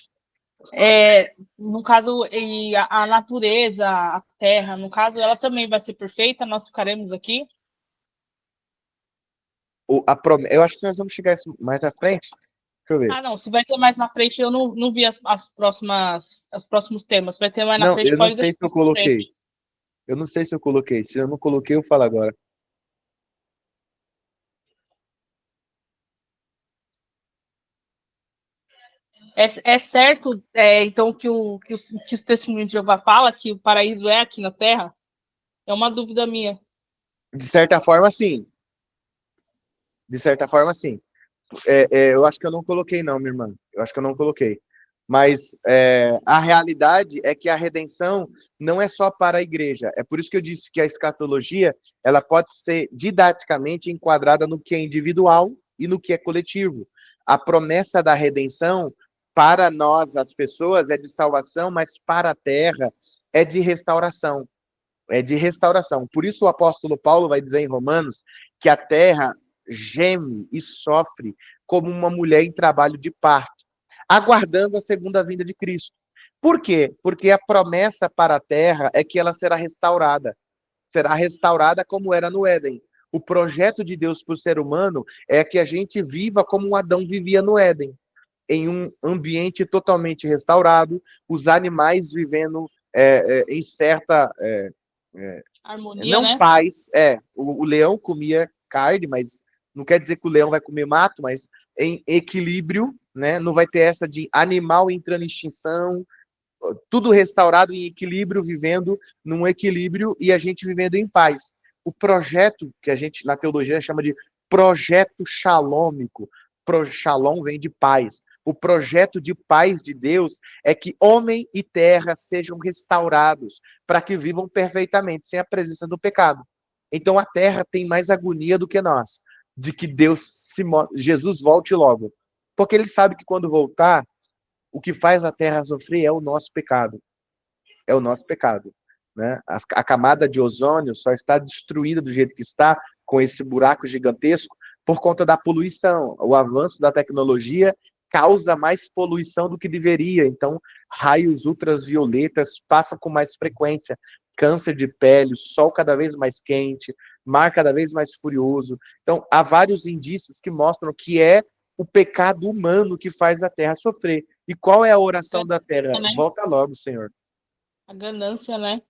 No caso, e a natureza, a terra, no caso, ela também vai ser perfeita? Nós ficaremos aqui? Eu acho que nós vamos chegar a isso mais à frente. Deixa eu ver. Ah, não, se vai ter mais na frente, eu não vi os próximos temas. Vai ter mais na Não, frente, eu não pode sei se deixar eu coloquei. Eu não sei se eu coloquei. Se eu não coloquei, eu falo agora. É certo, então, que os testemunhos de Jeová fala que o paraíso é aqui na Terra? É uma dúvida minha. De certa forma, sim. De certa forma, sim. Eu acho que eu não coloquei, não, minha irmã. Eu acho que eu não coloquei. Mas a realidade é que a redenção não é só para a igreja. É por isso que eu disse que a escatologia ela pode ser didaticamente enquadrada no que é individual e no que é coletivo. A promessa da redenção para nós, as pessoas, é de salvação, mas para a terra é de restauração. É de restauração. Por isso o apóstolo Paulo vai dizer em Romanos que a terra geme e sofre como uma mulher em trabalho de parto, aguardando a segunda vinda de Cristo. Por quê? Porque a promessa para a terra é que ela será restaurada. Será restaurada como era no Éden. O projeto de Deus para o ser humano é que a gente viva como Adão vivia no Éden, em um ambiente totalmente restaurado, os animais vivendo em certa... Harmonia, não né? paz. O leão comia carne, mas não quer dizer que o leão vai comer mato, mas em equilíbrio, né? Não vai ter essa de animal entrando em extinção, tudo restaurado em equilíbrio, vivendo num equilíbrio e a gente vivendo em paz. O projeto que a gente na teologia chama de projeto shalômico. Shalom vem de paz. O projeto de paz de Deus é que homem e terra sejam restaurados para que vivam perfeitamente, sem a presença do pecado. Então a terra tem mais agonia do que nós, de que Jesus volte logo. Porque ele sabe que quando voltar, o que faz a terra sofrer é o nosso pecado. É o nosso pecado. Né? A camada de ozônio só está destruída do jeito que está, com esse buraco gigantesco, por conta da poluição. O avanço da tecnologia causa mais poluição do que deveria. Então, raios ultravioletas passam com mais frequência, câncer de pele, sol cada vez mais quente, mar cada vez mais furioso. Então, há vários indícios que mostram que é o pecado humano que faz a terra sofrer. E qual é a oração da terra? Né? Volta logo, Senhor. A ganância, né?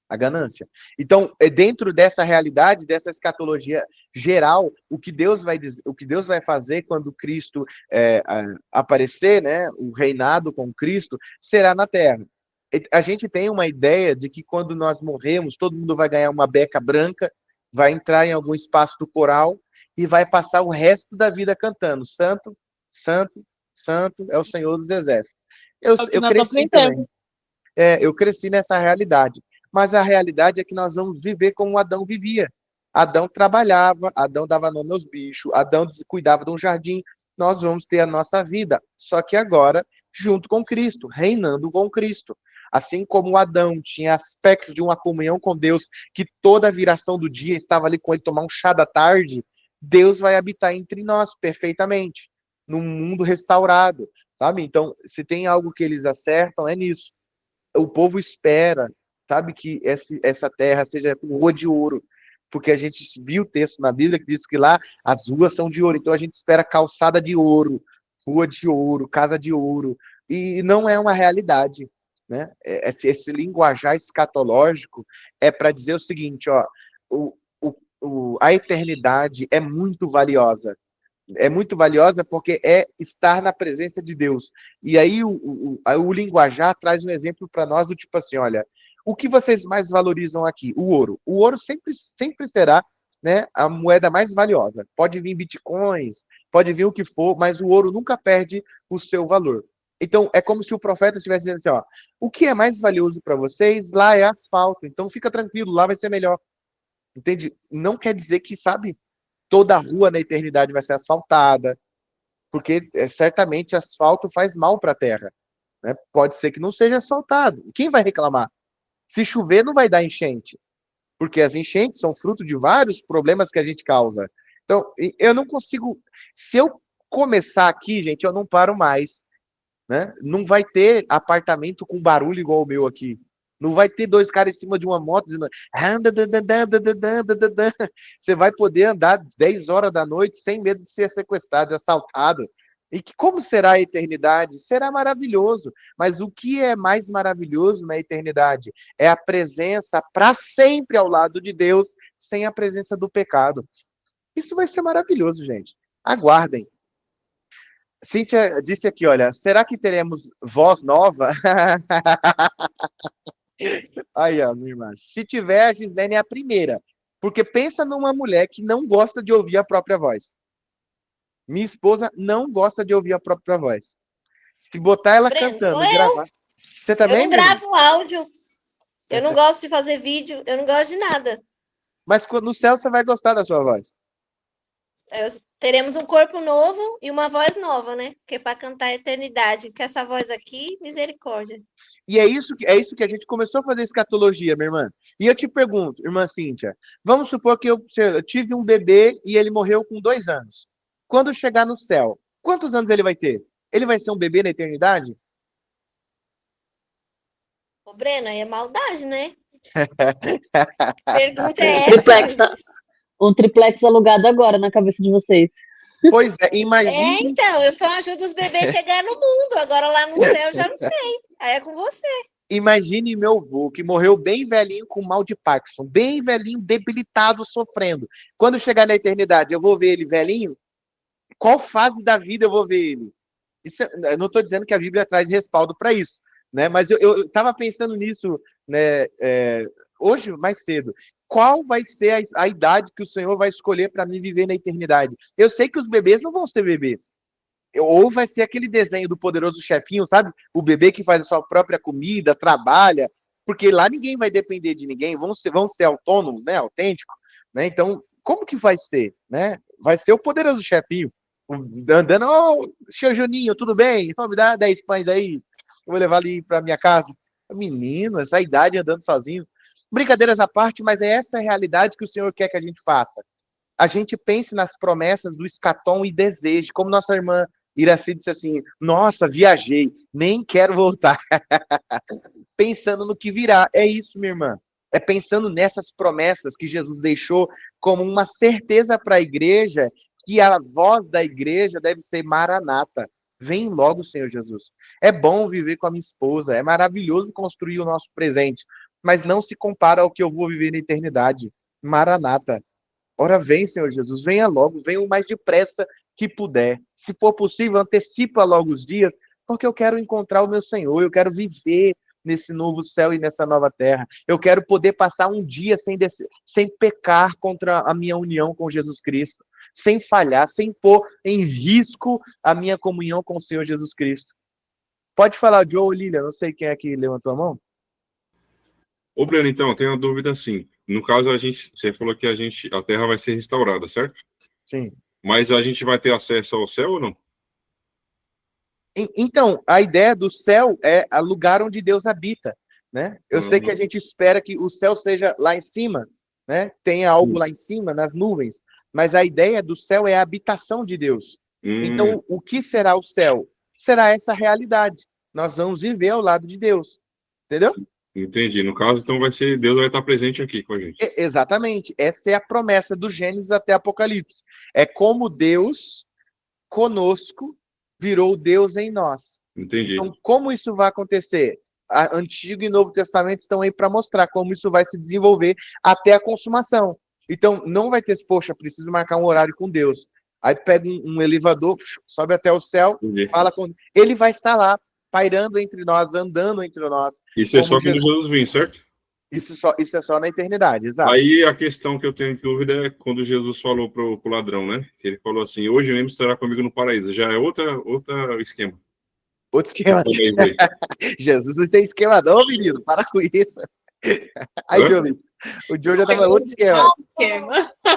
A ganância. Então, dentro dessa realidade, dessa escatologia geral, o que Deus vai dizer, o que Deus vai fazer quando Cristo aparecer, né, o reinado com Cristo, será na terra. A gente tem uma ideia de que quando nós morremos, todo mundo vai ganhar uma beca branca, vai entrar em algum espaço do coral e vai passar o resto da vida cantando: Santo, Santo, Santo é o Senhor dos Exércitos. Eu cresci também. Eu cresci nessa realidade. Mas a realidade é que nós vamos viver como Adão vivia. Adão trabalhava, Adão dava nome aos bichos, Adão cuidava de um jardim. Nós vamos ter a nossa vida, só que agora junto com Cristo, reinando com Cristo. Assim como Adão tinha aspectos de uma comunhão com Deus, que toda a viração do dia estava ali com ele, tomar um chá da tarde, Deus vai habitar entre nós perfeitamente, num mundo restaurado, sabe? Então, se tem algo que eles acertam, é nisso. O povo espera, sabe, que essa terra seja rua de ouro, porque a gente viu o texto na Bíblia que diz que lá as ruas são de ouro, então a gente espera calçada de ouro, rua de ouro, casa de ouro, e não é uma realidade, né? Esse linguajar escatológico é para dizer o seguinte, ó, a eternidade é muito valiosa. É muito valiosa porque é estar na presença de Deus. E aí o linguajar traz um exemplo para nós do tipo assim, olha, o que vocês mais valorizam aqui? O ouro. O ouro sempre será, né, a moeda mais valiosa. Pode vir bitcoins, pode vir o que for, mas o ouro nunca perde o seu valor. Então, é como se o profeta estivesse dizendo assim, ó, o que é mais valioso para vocês, lá é asfalto. Então, fica tranquilo, lá vai ser melhor. Entende? Não quer dizer que, sabe, toda a rua na eternidade vai ser asfaltada, porque certamente asfalto faz mal para a terra, né? Pode ser que não seja asfaltado. Quem vai reclamar? Se chover, não vai dar enchente, porque as enchentes são fruto de vários problemas que a gente causa. Então, eu não consigo... Se eu começar aqui, gente, eu não paro mais, né? Não vai ter apartamento com barulho igual o meu aqui. Não vai ter dois caras em cima de uma moto dizendo... Você vai poder andar 10 horas da noite sem medo de ser sequestrado, assaltado. E como será a eternidade? Será maravilhoso. Mas o que é mais maravilhoso na eternidade? É a presença para sempre ao lado de Deus, sem a presença do pecado. Isso vai ser maravilhoso, gente. Aguardem. Cíntia disse aqui, olha, será que teremos voz nova? Aí, ó, minha irmã. Se tiver, a Gislene é a primeira. Porque pensa numa mulher que não gosta de ouvir a própria voz. Minha esposa não gosta de ouvir a própria voz. Se botar ela Breno, cantando sou e gravar... Você também, eu não gravo áudio. Eu não gosto de fazer vídeo. Eu não gosto de nada. Mas no céu você vai gostar da sua voz. Teremos um corpo novo e uma voz nova, né? Porque para cantar a eternidade, que essa voz aqui, misericórdia. E é isso que a gente começou a fazer escatologia, minha irmã. E eu te pergunto, irmã Cíntia, vamos supor que eu tive um bebê e ele morreu com 2 anos. Quando chegar no céu, quantos anos ele vai ter? Ele vai ser um bebê na eternidade? Ô, Breno, aí é maldade, né? Pergunta é essa. Um triplex alugado agora na cabeça de vocês. Pois é, imagine... então, eu só ajudo os bebês a chegar no mundo. Agora lá no céu, já não sei. Aí é com você. Imagine meu avô, que morreu bem velhinho com mal de Parkinson, bem velhinho, debilitado, sofrendo. Quando chegar na eternidade, eu vou ver ele velhinho? Qual fase da vida eu vou ver ele? Eu não estou dizendo que a Bíblia traz respaldo para isso, né? Mas eu estava pensando nisso, né, hoje, mais cedo. Qual vai ser a idade que o Senhor vai escolher para mim viver na eternidade? Eu sei que os bebês não vão ser bebês. Ou vai ser aquele desenho do Poderoso Chefinho, sabe? O bebê que faz a sua própria comida, trabalha, porque lá ninguém vai depender de ninguém, vão ser autônomos, né? Autênticos, né? Então, como que vai ser, né? Vai ser o Poderoso Chefinho, andando, seu Juninho, tudo bem? Me dá 10 pães aí, eu vou levar ali para minha casa. Menino, essa idade andando sozinho. Brincadeiras à parte, mas é essa a realidade que o Senhor quer que a gente faça. A gente pense nas promessas do escatom e deseje, como nossa irmã Iraci disse assim: nossa, viajei, nem quero voltar. Pensando no que virá. É isso, minha irmã. É pensando nessas promessas que Jesus deixou como uma certeza para a igreja, que a voz da igreja deve ser Maranata. Vem logo, Senhor Jesus. É bom viver com a minha esposa, é maravilhoso construir o nosso presente, mas não se compara ao que eu vou viver na eternidade. Maranata. Ora, vem, Senhor Jesus, venha logo, venha o mais depressa que puder. Se for possível, antecipa logo os dias, porque eu quero encontrar o meu Senhor, eu quero viver nesse novo céu e nessa nova terra. Eu quero poder passar um dia sem pecar contra a minha união com Jesus Cristo, sem falhar, sem pôr em risco a minha comunhão com o Senhor Jesus Cristo. Pode falar, Joe ou Lília, não sei quem é que levantou a mão. Ô, Breno, então, eu tenho uma dúvida assim. No caso, você falou que a Terra vai ser restaurada, certo? Sim. Mas a gente vai ter acesso ao céu ou não? Então, a ideia do céu é o lugar onde Deus habita, né? Eu sei que a gente espera que o céu seja lá em cima, né? Tenha algo lá em cima, nas nuvens, mas a ideia do céu é a habitação de Deus. Então, o que será o céu? Será essa realidade. Nós vamos viver ao lado de Deus, entendeu? Entendi. No caso, então Deus vai estar presente aqui com a gente. Exatamente. Essa é a promessa do Gênesis até Apocalipse. É como Deus conosco virou Deus em nós. Entendi. Então, como isso vai acontecer? Antigo e Novo Testamento estão aí para mostrar como isso vai se desenvolver até a consumação. Então, não vai ter, poxa, preciso marcar um horário com Deus. Aí pega um elevador, sobe até o céu, fala com ele, vai estar lá, pairando entre nós, andando entre nós. Isso é só quando Jesus vir, certo? Isso é só na eternidade, exato. Aí a questão que eu tenho dúvida é quando Jesus falou pro ladrão, né? Que ele falou assim: hoje mesmo estará comigo no paraíso. Já é outro esquema. Outro esquema. Jesus tem esquema, não, menino, para com isso. Aí, Joe, o Joe já tava outro esquema.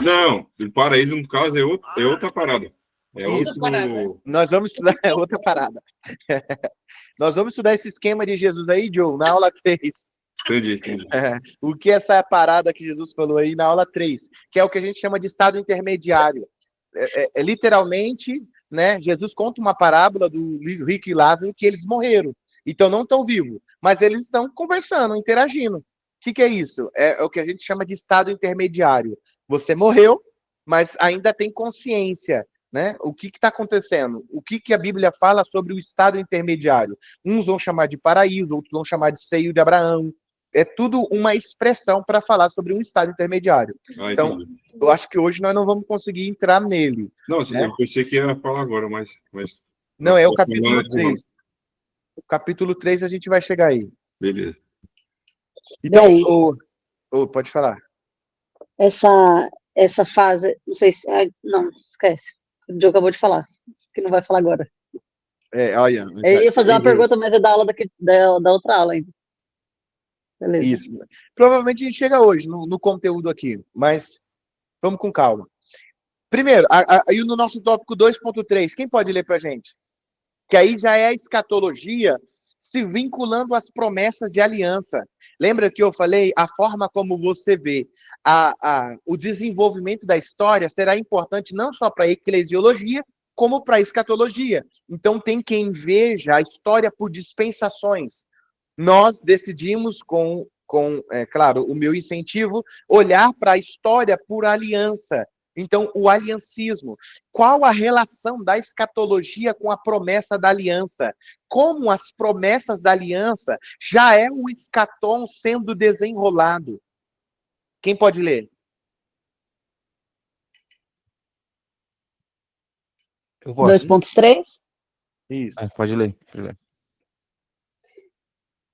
Não, o paraíso, no caso, é outra parada. É isso. Outro... Nós vamos estudar outra parada. Nós vamos estudar esse esquema de Jesus aí, Joe, na aula 3. Entendi. O que é essa parada que Jesus falou aí na aula 3, que é o que a gente chama de estado intermediário. Literalmente, né, Jesus conta uma parábola do rico e Lázaro que eles morreram, então não estão vivos, mas eles estão conversando, interagindo. O que é isso? É o que a gente chama de estado intermediário. Você morreu, mas ainda tem consciência, né? O que está acontecendo? O que a Bíblia fala sobre o estado intermediário? Uns vão chamar de paraíso, outros vão chamar de seio de Abraão. É tudo uma expressão para falar sobre um estado intermediário. Então, eu acho que hoje nós não vamos conseguir entrar nele. Não, né? Eu pensei que ia falar agora, mas... Não, é o capítulo 3. O capítulo 3 a gente vai chegar aí. Beleza. Então, pode falar. Essa fase, não sei se... não, esquece. O Diogo acabou de falar, que não vai falar agora. Olha... Eu ia fazer uma pergunta, mas é da aula da outra aula ainda. Beleza. Isso. Provavelmente a gente chega hoje no conteúdo aqui, mas vamos com calma. Primeiro, aí no nosso tópico 2.3, quem pode ler para a gente? Que aí já é a escatologia se vinculando às promessas de aliança. Lembra que eu falei? A forma como você vê o desenvolvimento da história será importante não só para a eclesiologia, como para a escatologia. Então tem quem veja a história por dispensações. Nós decidimos, claro, o meu incentivo, olhar para a história por aliança. Então, o aliancismo. Qual a relação da escatologia com a promessa da aliança? Como as promessas da aliança já é o escatom sendo desenrolado? Quem pode ler? Eu posso. 2.3? Isso. Pode ler.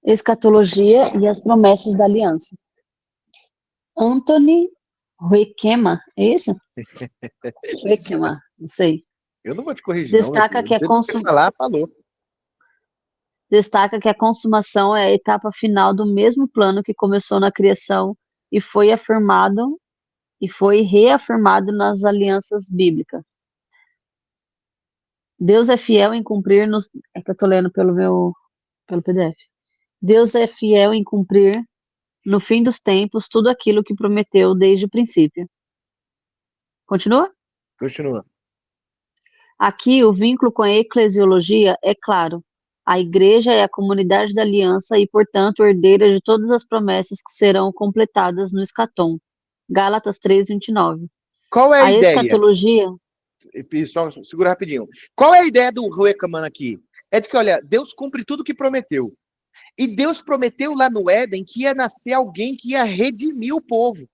Escatologia e as promessas da aliança. Anthony Huekema, é isso? Huekema, não sei. Eu não vou te corrigir. Destaca que Destaca que a consumação é a etapa final do mesmo plano que começou na criação e foi reafirmado nas alianças bíblicas. Deus é fiel em cumprir É que eu tô lendo pelo PDF. Deus é fiel em cumprir, no fim dos tempos, tudo aquilo que prometeu desde o princípio. Continua? Continua. Aqui, o vínculo com a eclesiologia é claro. A igreja é a comunidade da aliança e, portanto, herdeira de todas as promessas que serão completadas no escatom. Gálatas 3:29. Qual é a A ideia? escatologia, Só segura rapidinho. Qual é a ideia do Rueckmann aqui? É de que, olha, Deus cumpre tudo que prometeu. E Deus prometeu lá no Éden que ia nascer alguém que ia redimir o povo.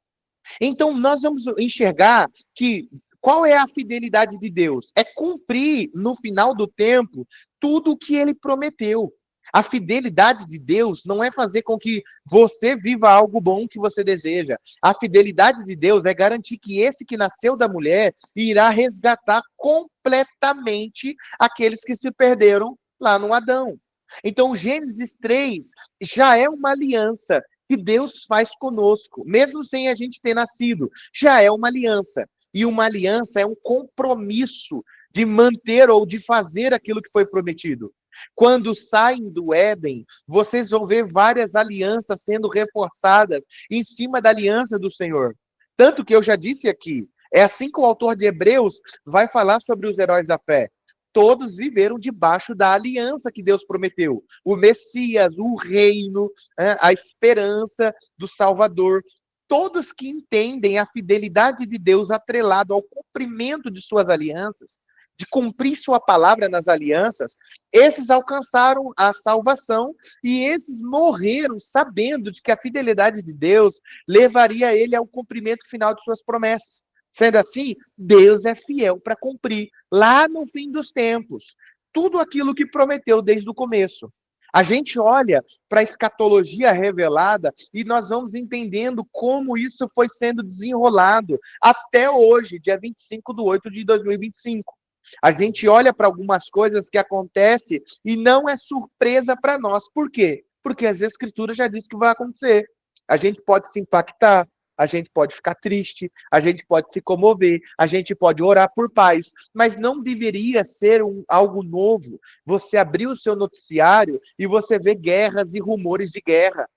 Então, nós vamos enxergar que qual é a fidelidade de Deus? É cumprir, no final do tempo, tudo o que ele prometeu. A fidelidade de Deus não é fazer com que você viva algo bom que você deseja. A fidelidade de Deus é garantir que esse que nasceu da mulher irá resgatar completamente aqueles que se perderam lá no Adão. Então, Gênesis 3 já é uma aliança que Deus faz conosco, mesmo sem a gente ter nascido. Já é uma aliança. E uma aliança é um compromisso de manter ou de fazer aquilo que foi prometido. Quando saem do Éden, vocês vão ver várias alianças sendo reforçadas em cima da aliança do Senhor. Tanto que eu já disse aqui, é assim que o autor de Hebreus vai falar sobre os heróis da fé. Todos viveram debaixo da aliança que Deus prometeu. O Messias, o reino, a esperança do Salvador. Todos que entendem a fidelidade de Deus atrelado ao cumprimento de suas alianças, de cumprir sua palavra nas alianças, esses alcançaram a salvação e esses morreram sabendo de que a fidelidade de Deus levaria ele ao cumprimento final de suas promessas. Sendo assim, Deus é fiel para cumprir, lá no fim dos tempos, tudo aquilo que prometeu desde o começo. A gente olha para a escatologia revelada e nós vamos entendendo como isso foi sendo desenrolado até hoje, dia 25/8/2025. A gente olha para algumas coisas que acontecem e não é surpresa para nós. Por quê? Porque as escrituras já dizem que vai acontecer. A gente pode se impactar, a gente pode ficar triste, a gente pode se comover, a gente pode orar por paz, mas não deveria ser algo novo você abrir o seu noticiário e você ver guerras e rumores de guerra.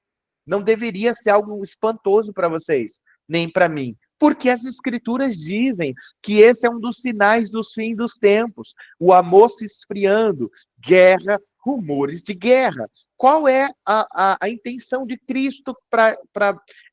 Não deveria ser algo espantoso para vocês, nem para mim. Porque as escrituras dizem que esse é um dos sinais dos fins dos tempos. O amor se esfriando, guerra, rumores de guerra. Qual é a intenção de Cristo para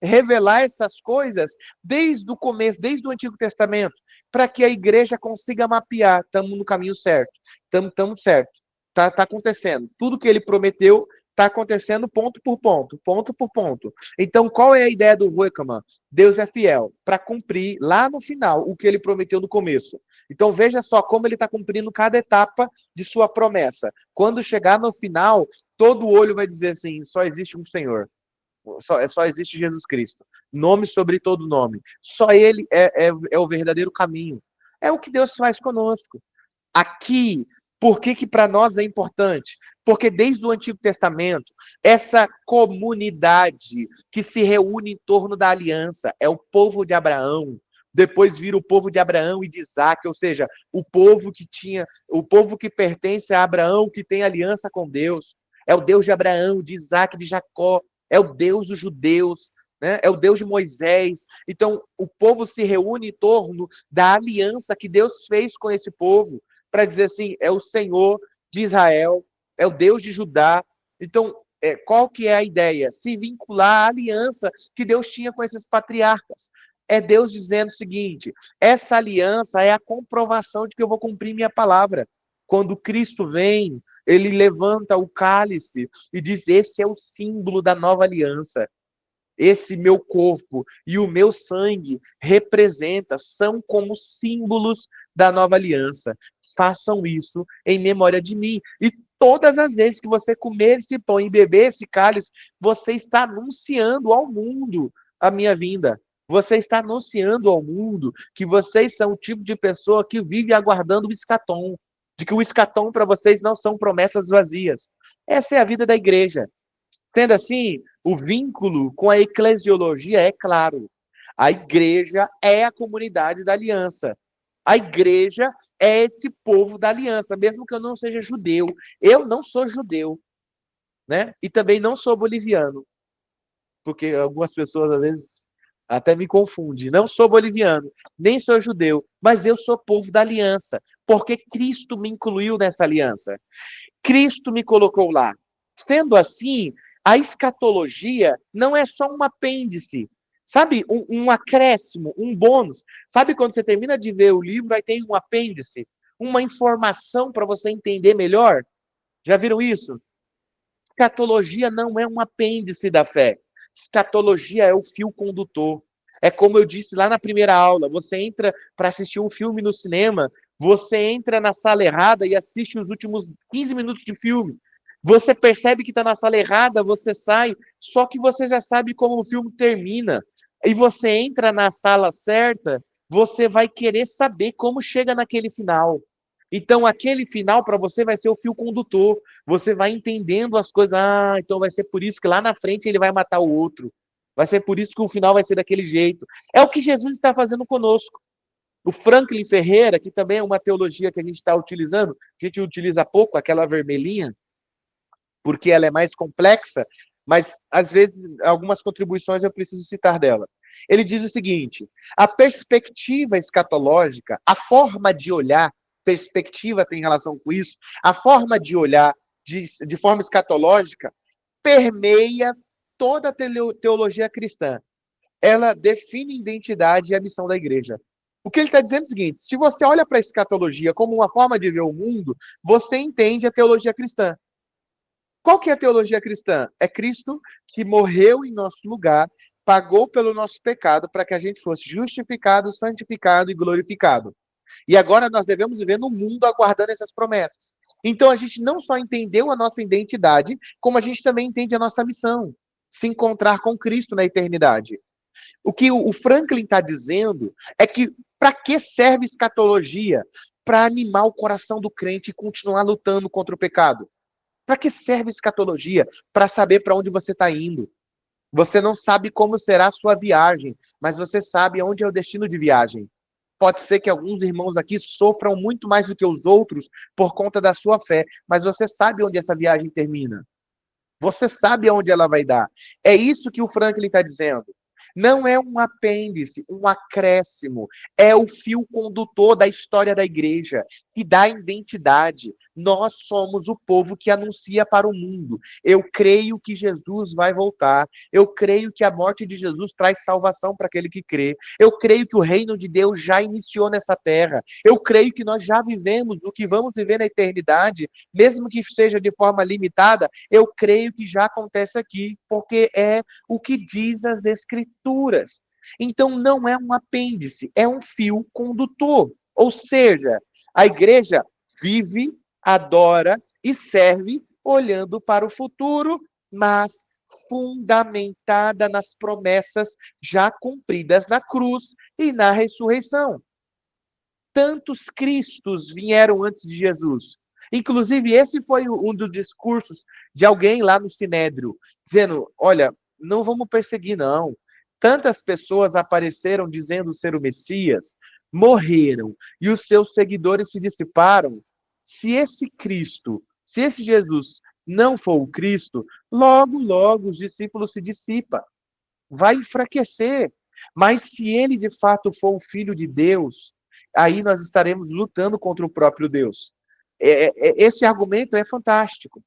revelar essas coisas desde o começo, desde o Antigo Testamento? Para que a igreja consiga mapear, estamos no caminho certo, estamos certo, está acontecendo. Tudo que ele prometeu está acontecendo ponto por ponto, ponto por ponto. Então, qual é a ideia do Rueckmann? Deus é fiel para cumprir lá no final o que ele prometeu no começo. Então, veja só como ele está cumprindo cada etapa de sua promessa. Quando chegar no final, todo olho vai dizer assim, só existe um Senhor. Só existe Jesus Cristo. Nome sobre todo nome. Só ele é o verdadeiro caminho. É o que Deus faz conosco. Aqui, por que para nós é importante? Porque desde o Antigo Testamento, essa comunidade que se reúne em torno da aliança é o povo de Abraão, depois vira o povo de Abraão e de Isaac, ou seja, o povo que pertence a Abraão, que tem aliança com Deus. É o Deus de Abraão, de Isaac, de Jacó, é o Deus dos judeus, né? É o Deus de Moisés. Então, o povo se reúne em torno da aliança que Deus fez com esse povo, para dizer assim, é o Senhor de Israel, é o Deus de Judá. Então, qual que é a ideia? Se vincular à aliança que Deus tinha com esses patriarcas. É Deus dizendo o seguinte, essa aliança é a comprovação de que eu vou cumprir minha palavra. Quando Cristo vem, ele levanta o cálice e diz, esse é o símbolo da nova aliança. Esse meu corpo e o meu sangue são como símbolos da nova aliança. Façam isso em memória de mim. E todas as vezes que você comer esse pão e beber esse cálice, você está anunciando ao mundo a minha vinda. Você está anunciando ao mundo que vocês são o tipo de pessoa que vive aguardando o escatom. De que o escatom para vocês não são promessas vazias. Essa é a vida da igreja. Sendo assim, o vínculo com a eclesiologia é claro. A igreja é a comunidade da aliança. A igreja é esse povo da aliança, mesmo que eu não seja judeu. Eu não sou judeu, né? E também não sou boliviano. Porque algumas pessoas, às vezes, até me confundem. Não sou boliviano, nem sou judeu, mas eu sou povo da aliança. Porque Cristo me incluiu nessa aliança. Cristo me colocou lá. Sendo assim, a escatologia não é só um apêndice, sabe? Um acréscimo, um bônus. Sabe quando você termina de ver o livro, aí tem um apêndice, uma informação para você entender melhor? Já viram isso? Escatologia não é um apêndice da fé. Escatologia é o fio condutor. É como eu disse lá na primeira aula, você entra para assistir um filme no cinema, você entra na sala errada e assiste os últimos 15 minutos de filme. Você percebe que está na sala errada, você sai, só que você já sabe como o filme termina. E você entra na sala certa, você vai querer saber como chega naquele final. Então, aquele final para você vai ser o fio condutor. Você vai entendendo as coisas. Ah, então vai ser por isso que lá na frente ele vai matar o outro. Vai ser por isso que o final vai ser daquele jeito. É o que Jesus está fazendo conosco. O Franklin Ferreira, que também é uma teologia que a gente está utilizando, que a gente utiliza pouco, aquela vermelhinha, porque ela é mais complexa, mas às vezes algumas contribuições eu preciso citar dela. Ele diz o seguinte: a perspectiva escatológica, a forma de olhar, perspectiva tem relação com isso, a forma de olhar de forma escatológica permeia toda a teologia cristã. Ela define a identidade e a missão da igreja. O que ele está dizendo é o seguinte: se você olha para a escatologia como uma forma de ver o mundo, você entende a teologia cristã. Qual que é a teologia cristã? É Cristo que morreu em nosso lugar, pagou pelo nosso pecado para que a gente fosse justificado, santificado e glorificado. E agora nós devemos viver no mundo aguardando essas promessas. Então a gente não só entendeu a nossa identidade, como a gente também entende a nossa missão, se encontrar com Cristo na eternidade. O que o Franklin está dizendo é que para que serve escatologia? Para animar o coração do crente e continuar lutando contra o pecado. Para que serve escatologia? Para saber para onde você está indo. Você não sabe como será a sua viagem, mas você sabe onde é o destino de viagem. Pode ser que alguns irmãos aqui sofram muito mais do que os outros por conta da sua fé, mas você sabe onde essa viagem termina. Você sabe aonde ela vai dar. É isso que o Franklin está dizendo. Não é um apêndice, um acréscimo. É o fio condutor da história da igreja, que dá identidade. Nós somos o povo que anuncia para o mundo. Eu creio que Jesus vai voltar. Eu creio que a morte de Jesus traz salvação para aquele que crê. Eu creio que o reino de Deus já iniciou nessa terra. Eu creio que nós já vivemos o que vamos viver na eternidade, mesmo que seja de forma limitada. Eu creio que já acontece aqui, porque é o que diz as Escrituras. Então não é um apêndice, é um fio condutor. Ou seja, a igreja vive, adora e serve olhando para o futuro, mas fundamentada nas promessas já cumpridas na cruz e na ressurreição. Tantos Cristos vieram antes de Jesus. Inclusive, esse foi um dos discursos de alguém lá no Sinédrio, dizendo: olha, não vamos perseguir, não. Tantas pessoas apareceram dizendo ser o Messias, morreram, e os seus seguidores se dissiparam. Se esse Cristo, se esse Jesus não for o Cristo, logo, logo os discípulos se dissipam. Vai enfraquecer. Mas se ele de fato for o Filho de Deus, aí nós estaremos lutando contra o próprio Deus. Esse argumento é fantástico,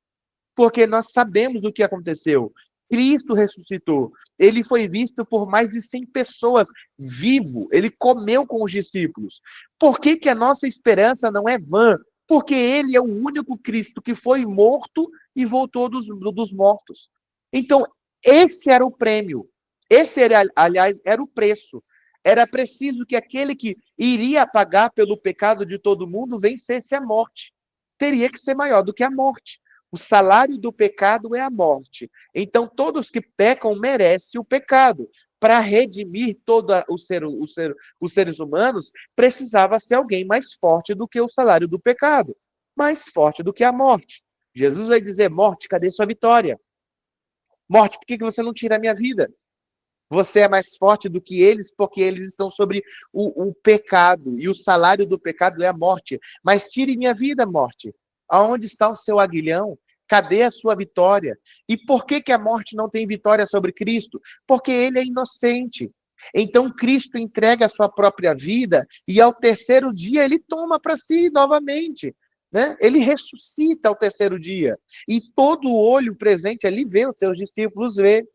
porque nós sabemos o que aconteceu. Cristo ressuscitou. Ele foi visto por mais de 100 pessoas vivo. Ele comeu com os discípulos. Por que que a nossa esperança não é vã? Porque ele é o único Cristo que foi morto e voltou dos mortos. Então, esse era o prêmio. Esse, aliás, era o preço. Era preciso que aquele que iria pagar pelo pecado de todo mundo vencesse a morte. Teria que ser maior do que a morte. O salário do pecado é a morte. Então, todos que pecam merecem o pecado. Para redimir todos os seres humanos, precisava ser alguém mais forte do que o salário do pecado. Mais forte do que a morte. Jesus vai dizer: morte, cadê sua vitória? Morte, por que você não tira a minha vida? Você é mais forte do que eles, porque eles estão sobre o pecado. E o salário do pecado é a morte. Mas tire minha vida, morte. Aonde está o seu aguilhão? Cadê a sua vitória? E por que que a morte não tem vitória sobre Cristo? Porque ele é inocente. Então Cristo entrega a sua própria vida e ao terceiro dia ele toma para si novamente, né? Ele ressuscita ao terceiro dia. E todo olho presente ali vê, os seus discípulos vê.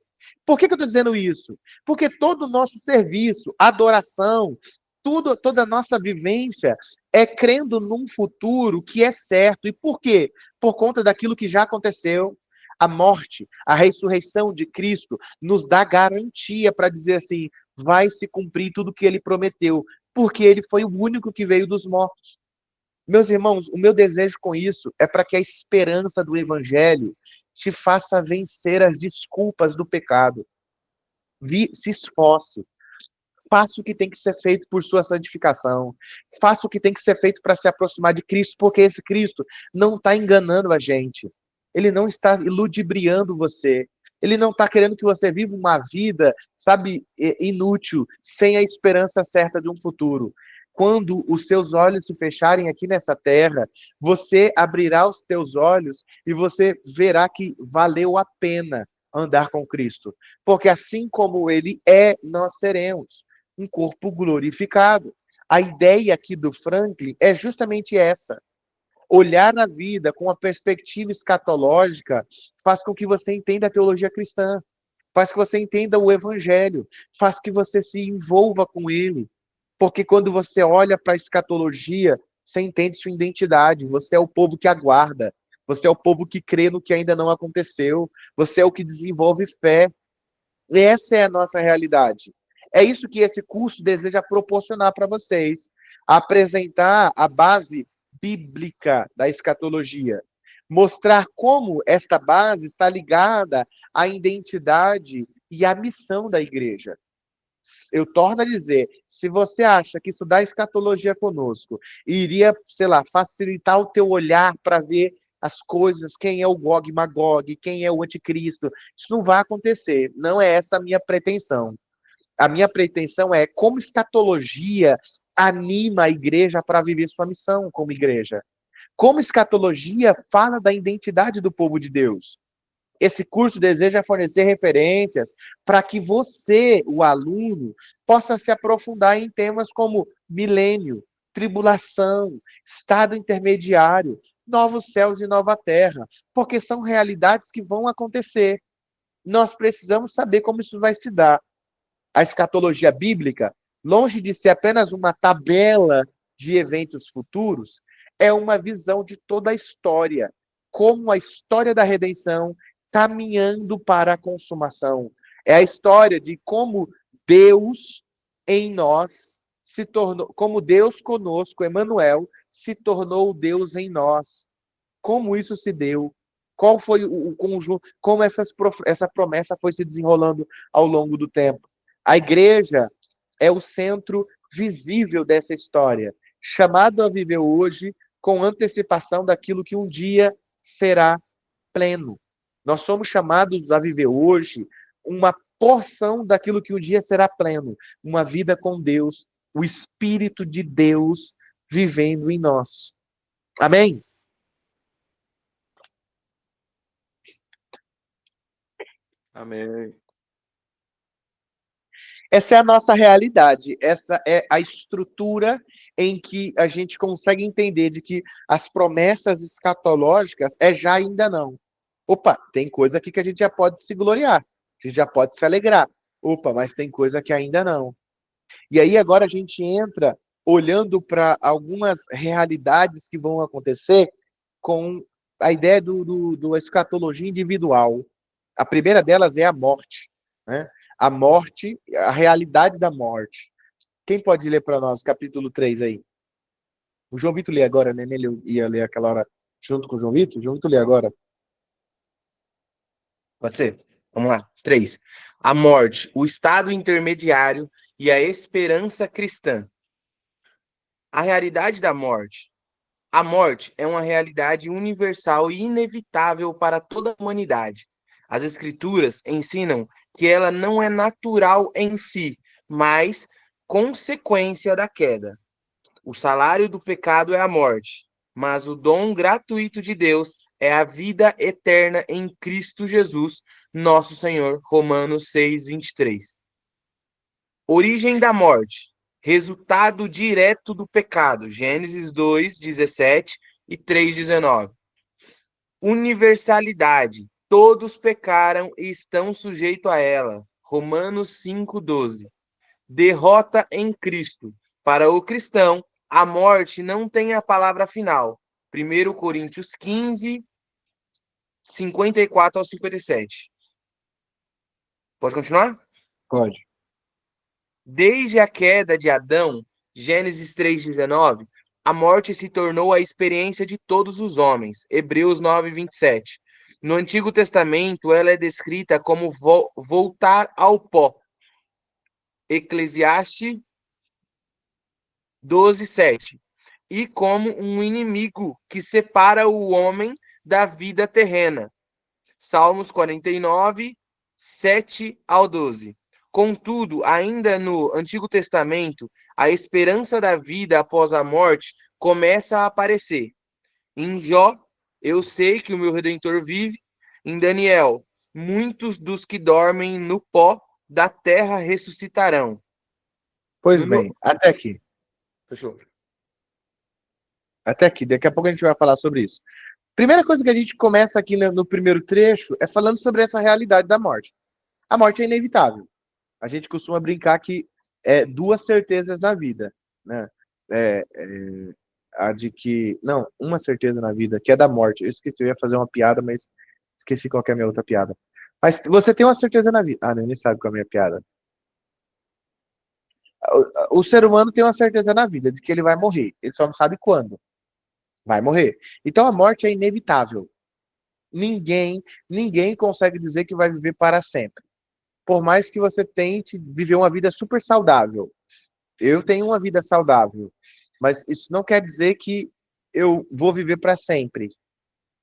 Por que eu estou dizendo isso? Porque todo o nosso serviço, adoração, toda a nossa vivência é crendo num futuro que é certo. E por quê? Por conta daquilo que já aconteceu. A morte, a ressurreição de Cristo nos dá garantia para dizer assim, vai se cumprir tudo que ele prometeu, porque ele foi o único que veio dos mortos. Meus irmãos, o meu desejo com isso é para que a esperança do evangelho te faça vencer as desculpas do pecado. Se esforce. Faça o que tem que ser feito por sua santificação. Faça o que tem que ser feito para se aproximar de Cristo, porque esse Cristo não está enganando a gente. Ele não está ludibriando você. Ele não está querendo que você viva uma vida, sabe, inútil, sem a esperança certa de um futuro. Quando os seus olhos se fecharem aqui nessa terra, você abrirá os teus olhos e você verá que valeu a pena andar com Cristo. Porque assim como ele é, nós seremos um corpo glorificado. A ideia aqui do Franklin é justamente essa. Olhar na vida com a perspectiva escatológica faz com que você entenda a teologia cristã, faz que você entenda o evangelho, faz que você se envolva com ele. Porque quando você olha para a escatologia, você entende sua identidade. Você é o povo que aguarda. Você é o povo que crê no que ainda não aconteceu. Você é o que desenvolve fé. Essa é a nossa realidade. É isso que esse curso deseja proporcionar para vocês. Apresentar a base bíblica da escatologia. Mostrar como esta base está ligada à identidade e à missão da igreja. Eu torno a dizer, se você acha que estudar escatologia conosco iria, sei lá, facilitar o teu olhar para ver as coisas, quem é o Gog e Magog, quem é o anticristo, isso não vai acontecer. Não é essa a minha pretensão. A minha pretensão é como escatologia anima a igreja para viver sua missão como igreja. Como escatologia fala da identidade do povo de Deus. Esse curso deseja fornecer referências para que você, o aluno, possa se aprofundar em temas como milênio, tribulação, estado intermediário, novos céus e nova terra, porque são realidades que vão acontecer. Nós precisamos saber como isso vai se dar. A escatologia bíblica, longe de ser apenas uma tabela de eventos futuros, é uma visão de toda a história, como a história da redenção caminhando para a consumação. É a história de como Deus em nós se tornou, como Deus conosco, Emmanuel, se tornou Deus em nós. Como isso se deu? Qual foi o conjunto? Como essa promessa foi se desenrolando ao longo do tempo? A igreja é o centro visível dessa história, chamado a viver hoje com antecipação daquilo que um dia será pleno. Nós somos chamados a viver hoje uma porção daquilo que um dia será pleno, uma vida com Deus, o Espírito de Deus vivendo em nós. Amém? Amém. Essa é a nossa realidade, essa é a estrutura em que a gente consegue entender de que as promessas escatológicas é já ainda não. Opa, tem coisa aqui que a gente já pode se gloriar, a gente já pode se alegrar. Opa, mas tem coisa que ainda não. E aí agora a gente entra olhando para algumas realidades que vão acontecer com a ideia do escatologia individual. A primeira delas é a morte, né? A morte, a realidade da morte. Quem pode ler para nós capítulo 3 aí? O João Vitor lê agora, né? Ele ia ler aquela hora junto com o João Vitor. O João Vitor lê agora. Pode ser. Vamos lá. 3. A morte, o estado intermediário e a esperança cristã. A realidade da morte. A morte é uma realidade universal e inevitável para toda a humanidade. As Escrituras ensinam que ela não é natural em si, mas consequência da queda. O salário do pecado é a morte, mas o dom gratuito de Deus é a vida eterna em Cristo Jesus, nosso Senhor. Romanos 6, 23. Origem da morte. Resultado direto do pecado. Gênesis 2, 17 e 3, 19. Universalidade. Todos pecaram e estão sujeitos a ela. Romanos 5, 12. Derrota em Cristo. Para o cristão, a morte não tem a palavra final. 1 Coríntios 15, 54 ao 57. Pode continuar? Pode. Desde a queda de Adão, Gênesis 3,19, a morte se tornou a experiência de todos os homens. Hebreus 9, 27. No Antigo Testamento, ela é descrita como voltar ao pó. Eclesiastes 12, 7. E como um inimigo que separa o homem da vida terrena. Salmos 49, 7 ao 12. Contudo, ainda no Antigo Testamento, a esperança da vida após a morte começa a aparecer. Em Jó, eu sei que o meu Redentor vive. Em Daniel, muitos dos que dormem no pó da terra ressuscitarão. Pois bem, até aqui. Fechou. Até aqui. Daqui a pouco a gente vai falar sobre isso. Primeira coisa que a gente começa aqui no primeiro trecho é falando sobre essa realidade da morte. A morte é inevitável. A gente costuma brincar que é duas certezas na vida, né? A de que... Não, uma certeza na vida, que é da morte. Eu esqueci, eu ia fazer uma piada, mas esqueci qual que é a minha outra piada. Mas você tem uma certeza na vida. Ah, nem sabe qual é a minha piada. O ser humano tem uma certeza na vida de que ele vai morrer. Ele só não sabe quando. Vai morrer. Então a morte é inevitável. Ninguém consegue dizer que vai viver para sempre. Por mais que você tente viver uma vida super saudável. Eu tenho uma vida saudável, mas isso não quer dizer que eu vou viver para sempre.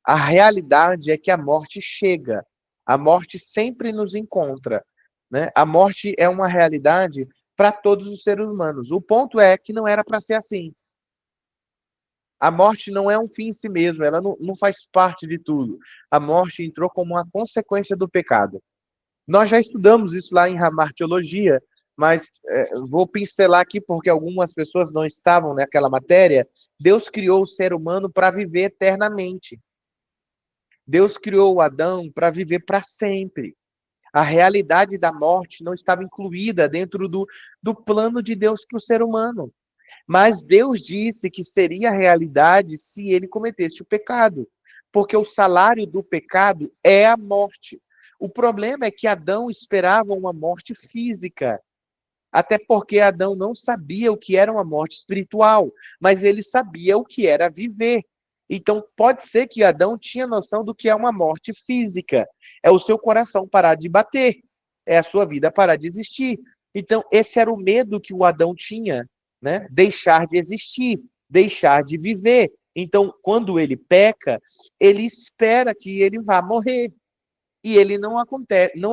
A realidade é que a morte chega. A morte sempre nos encontra, né? A morte é uma realidade para todos os seres humanos. O ponto é que não era para ser assim. A morte não é um fim em si mesmo, ela não faz parte de tudo. A morte entrou como uma consequência do pecado. Nós já estudamos isso lá em Martiologia, mas vou pincelar aqui porque algumas pessoas não estavam naquela matéria. Deus criou o ser humano para viver eternamente. Deus criou o Adão para viver para sempre. A realidade da morte não estava incluída dentro do plano de Deus para o ser humano. Mas Deus disse que seria realidade se ele cometesse o pecado. Porque o salário do pecado é a morte. O problema é que Adão esperava uma morte física. Até porque Adão não sabia o que era uma morte espiritual, mas ele sabia o que era viver. Então, pode ser que Adão tinha noção do que é uma morte física. É o seu coração parar de bater. É a sua vida parar de existir. Então, esse era o medo que o Adão tinha, né? Deixar de existir, deixar de viver. Então, quando ele peca, ele espera que ele vá morrer. E ele não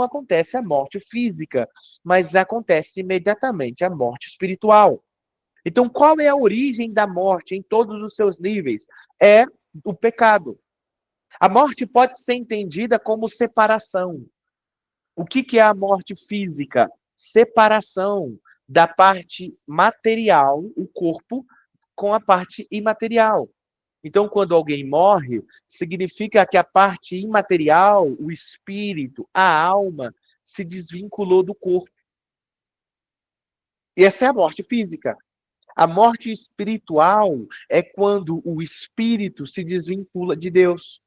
acontece a morte física, mas acontece imediatamente a morte espiritual. Então, qual é a origem da morte em todos os seus níveis? É o pecado. A morte pode ser entendida como separação. O que é a morte física? Separação da parte material, o corpo, com a parte imaterial. Então, quando alguém morre, significa que a parte imaterial, o espírito, a alma, se desvinculou do corpo. E essa é a morte física. A morte espiritual é quando o espírito se desvincula de Deus.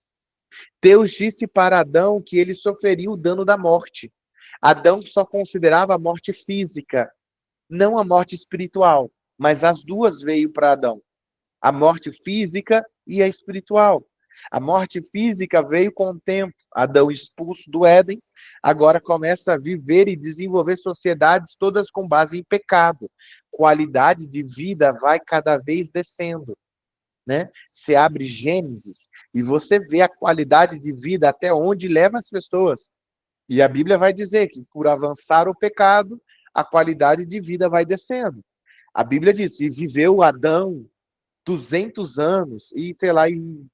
Deus disse para Adão que ele sofreria o dano da morte. Adão só considerava a morte física, não a morte espiritual, mas as duas veio para Adão. A morte física e a espiritual. A morte física veio com o tempo. Adão expulso do Éden, agora começa a viver e desenvolver sociedades todas com base em pecado. Qualidade de vida vai cada vez descendo, né? Você abre Gênesis e você vê a qualidade de vida até onde leva as pessoas. E a Bíblia vai dizer que por avançar o pecado, a qualidade de vida vai descendo. A Bíblia diz, e viveu Adão 200 anos e, sei lá, e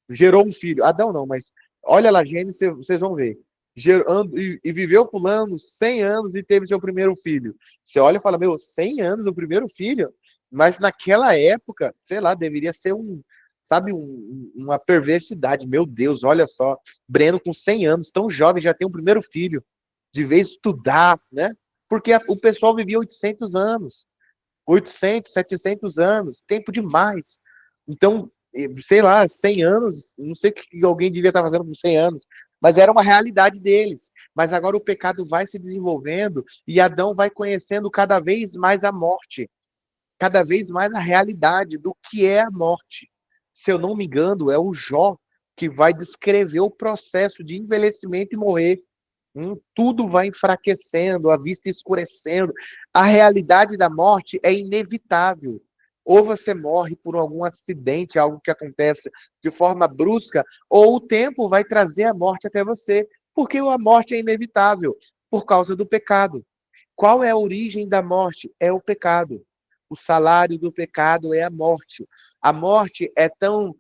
gerou um filho. Adão não, mas olha lá, Gênesis, vocês vão ver. E viveu fulano 100 anos e teve seu primeiro filho. Você olha e fala, meu, 100 anos o primeiro filho? Mas naquela época, sei lá, deveria ser sabe, uma perversidade. Meu Deus, olha só, Breno com 100 anos, tão jovem, já tem um primeiro filho. Devia estudar, né? Porque o pessoal vivia 800 anos. 800, 700 anos, tempo demais. Então, sei lá, 100 anos, não sei o que alguém devia estar fazendo com 100 anos, mas era uma realidade deles. Mas agora o pecado vai se desenvolvendo e Adão vai conhecendo cada vez mais a morte, cada vez mais a realidade do que é a morte. Se eu não me engano, é o Jó que vai descrever o processo de envelhecimento e morrer. Tudo vai enfraquecendo, a vista escurecendo. A realidade da morte é inevitável. Ou você morre por algum acidente, algo que acontece de forma brusca, ou o tempo vai trazer a morte até você, porque a morte é inevitável por causa do pecado. Qual é a origem da morte? É o pecado. O salário do pecado é a morte. A morte é tão.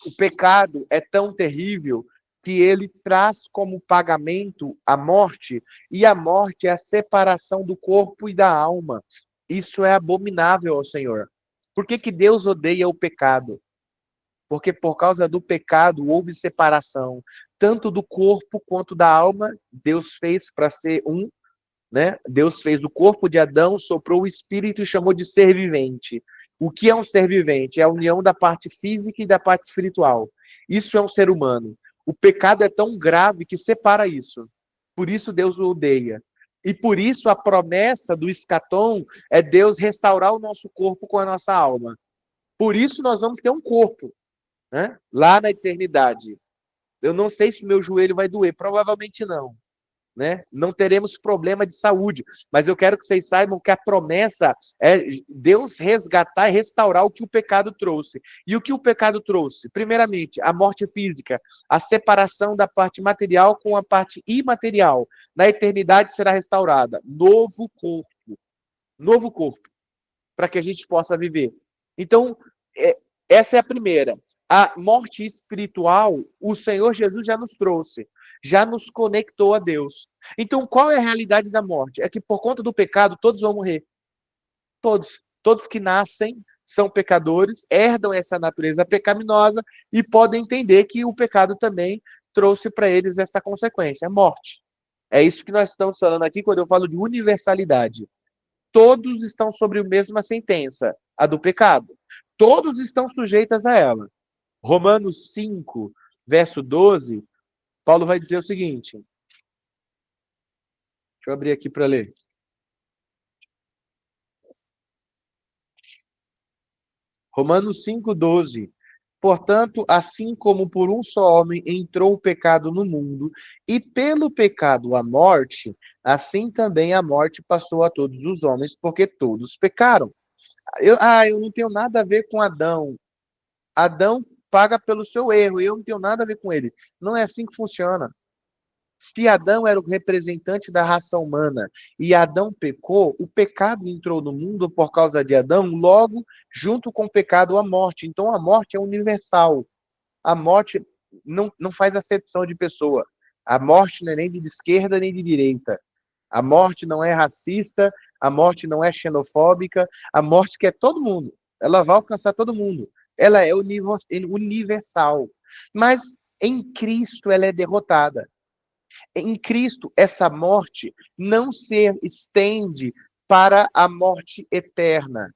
O pecado é tão terrível que ele traz como pagamento a morte, e a morte é a separação do corpo e da alma. Isso é abominável ao Senhor. Por que que Deus odeia o pecado? Porque por causa do pecado houve separação, tanto do corpo quanto da alma. Deus fez para ser um, né? Deus fez o corpo de Adão, soprou o espírito e chamou de ser vivente. O que é um ser vivente? É a união da parte física e da parte espiritual. Isso é um ser humano. O pecado é tão grave que separa isso. Por isso Deus o odeia. E por isso a promessa do escatom é Deus restaurar o nosso corpo com a nossa alma. Por isso nós vamos ter um corpo, né? Lá na eternidade. Eu não sei se o meu joelho vai doer, provavelmente não. Né? Não teremos problema de saúde, mas eu quero que vocês saibam que a promessa é Deus resgatar e restaurar o que o pecado trouxe. E o que o pecado trouxe? Primeiramente, a morte física, a separação da parte material com a parte imaterial. Na eternidade será restaurada. Novo corpo, para que a gente possa viver. Então, essa é a primeira. A morte espiritual, o Senhor Jesus já nos trouxe, já nos conectou a Deus. Então, qual é a realidade da morte? É que por conta do pecado, todos vão morrer. Todos que nascem são pecadores, herdam essa natureza pecaminosa e podem entender que o pecado também trouxe para eles essa consequência, a morte. É isso que nós estamos falando aqui quando eu falo de universalidade. Todos estão sobre a mesma sentença, a do pecado. Todos estão sujeitos a ela. Romanos 5, verso 12, Paulo vai dizer o seguinte. Deixa eu abrir aqui para ler. Romanos 5, 12. Portanto, assim como por um só homem entrou o pecado no mundo, e pelo pecado a morte, assim também a morte passou a todos os homens, porque todos pecaram. Eu não tenho nada a ver com Adão. Adão paga pelo seu erro, eu não tenho nada a ver com ele. Não é assim que funciona. Se Adão era o representante da raça humana e Adão pecou, o pecado entrou no mundo por causa de Adão, logo, junto com o pecado, a morte. Então, a morte é universal. A morte não faz acepção de pessoa. A morte não é nem de esquerda nem de direita. A morte não é racista, a morte não é xenofóbica, a morte quer todo mundo. Ela vai alcançar todo mundo. Ela é universal. Mas em Cristo ela é derrotada. Em Cristo, essa morte não se estende para a morte eterna.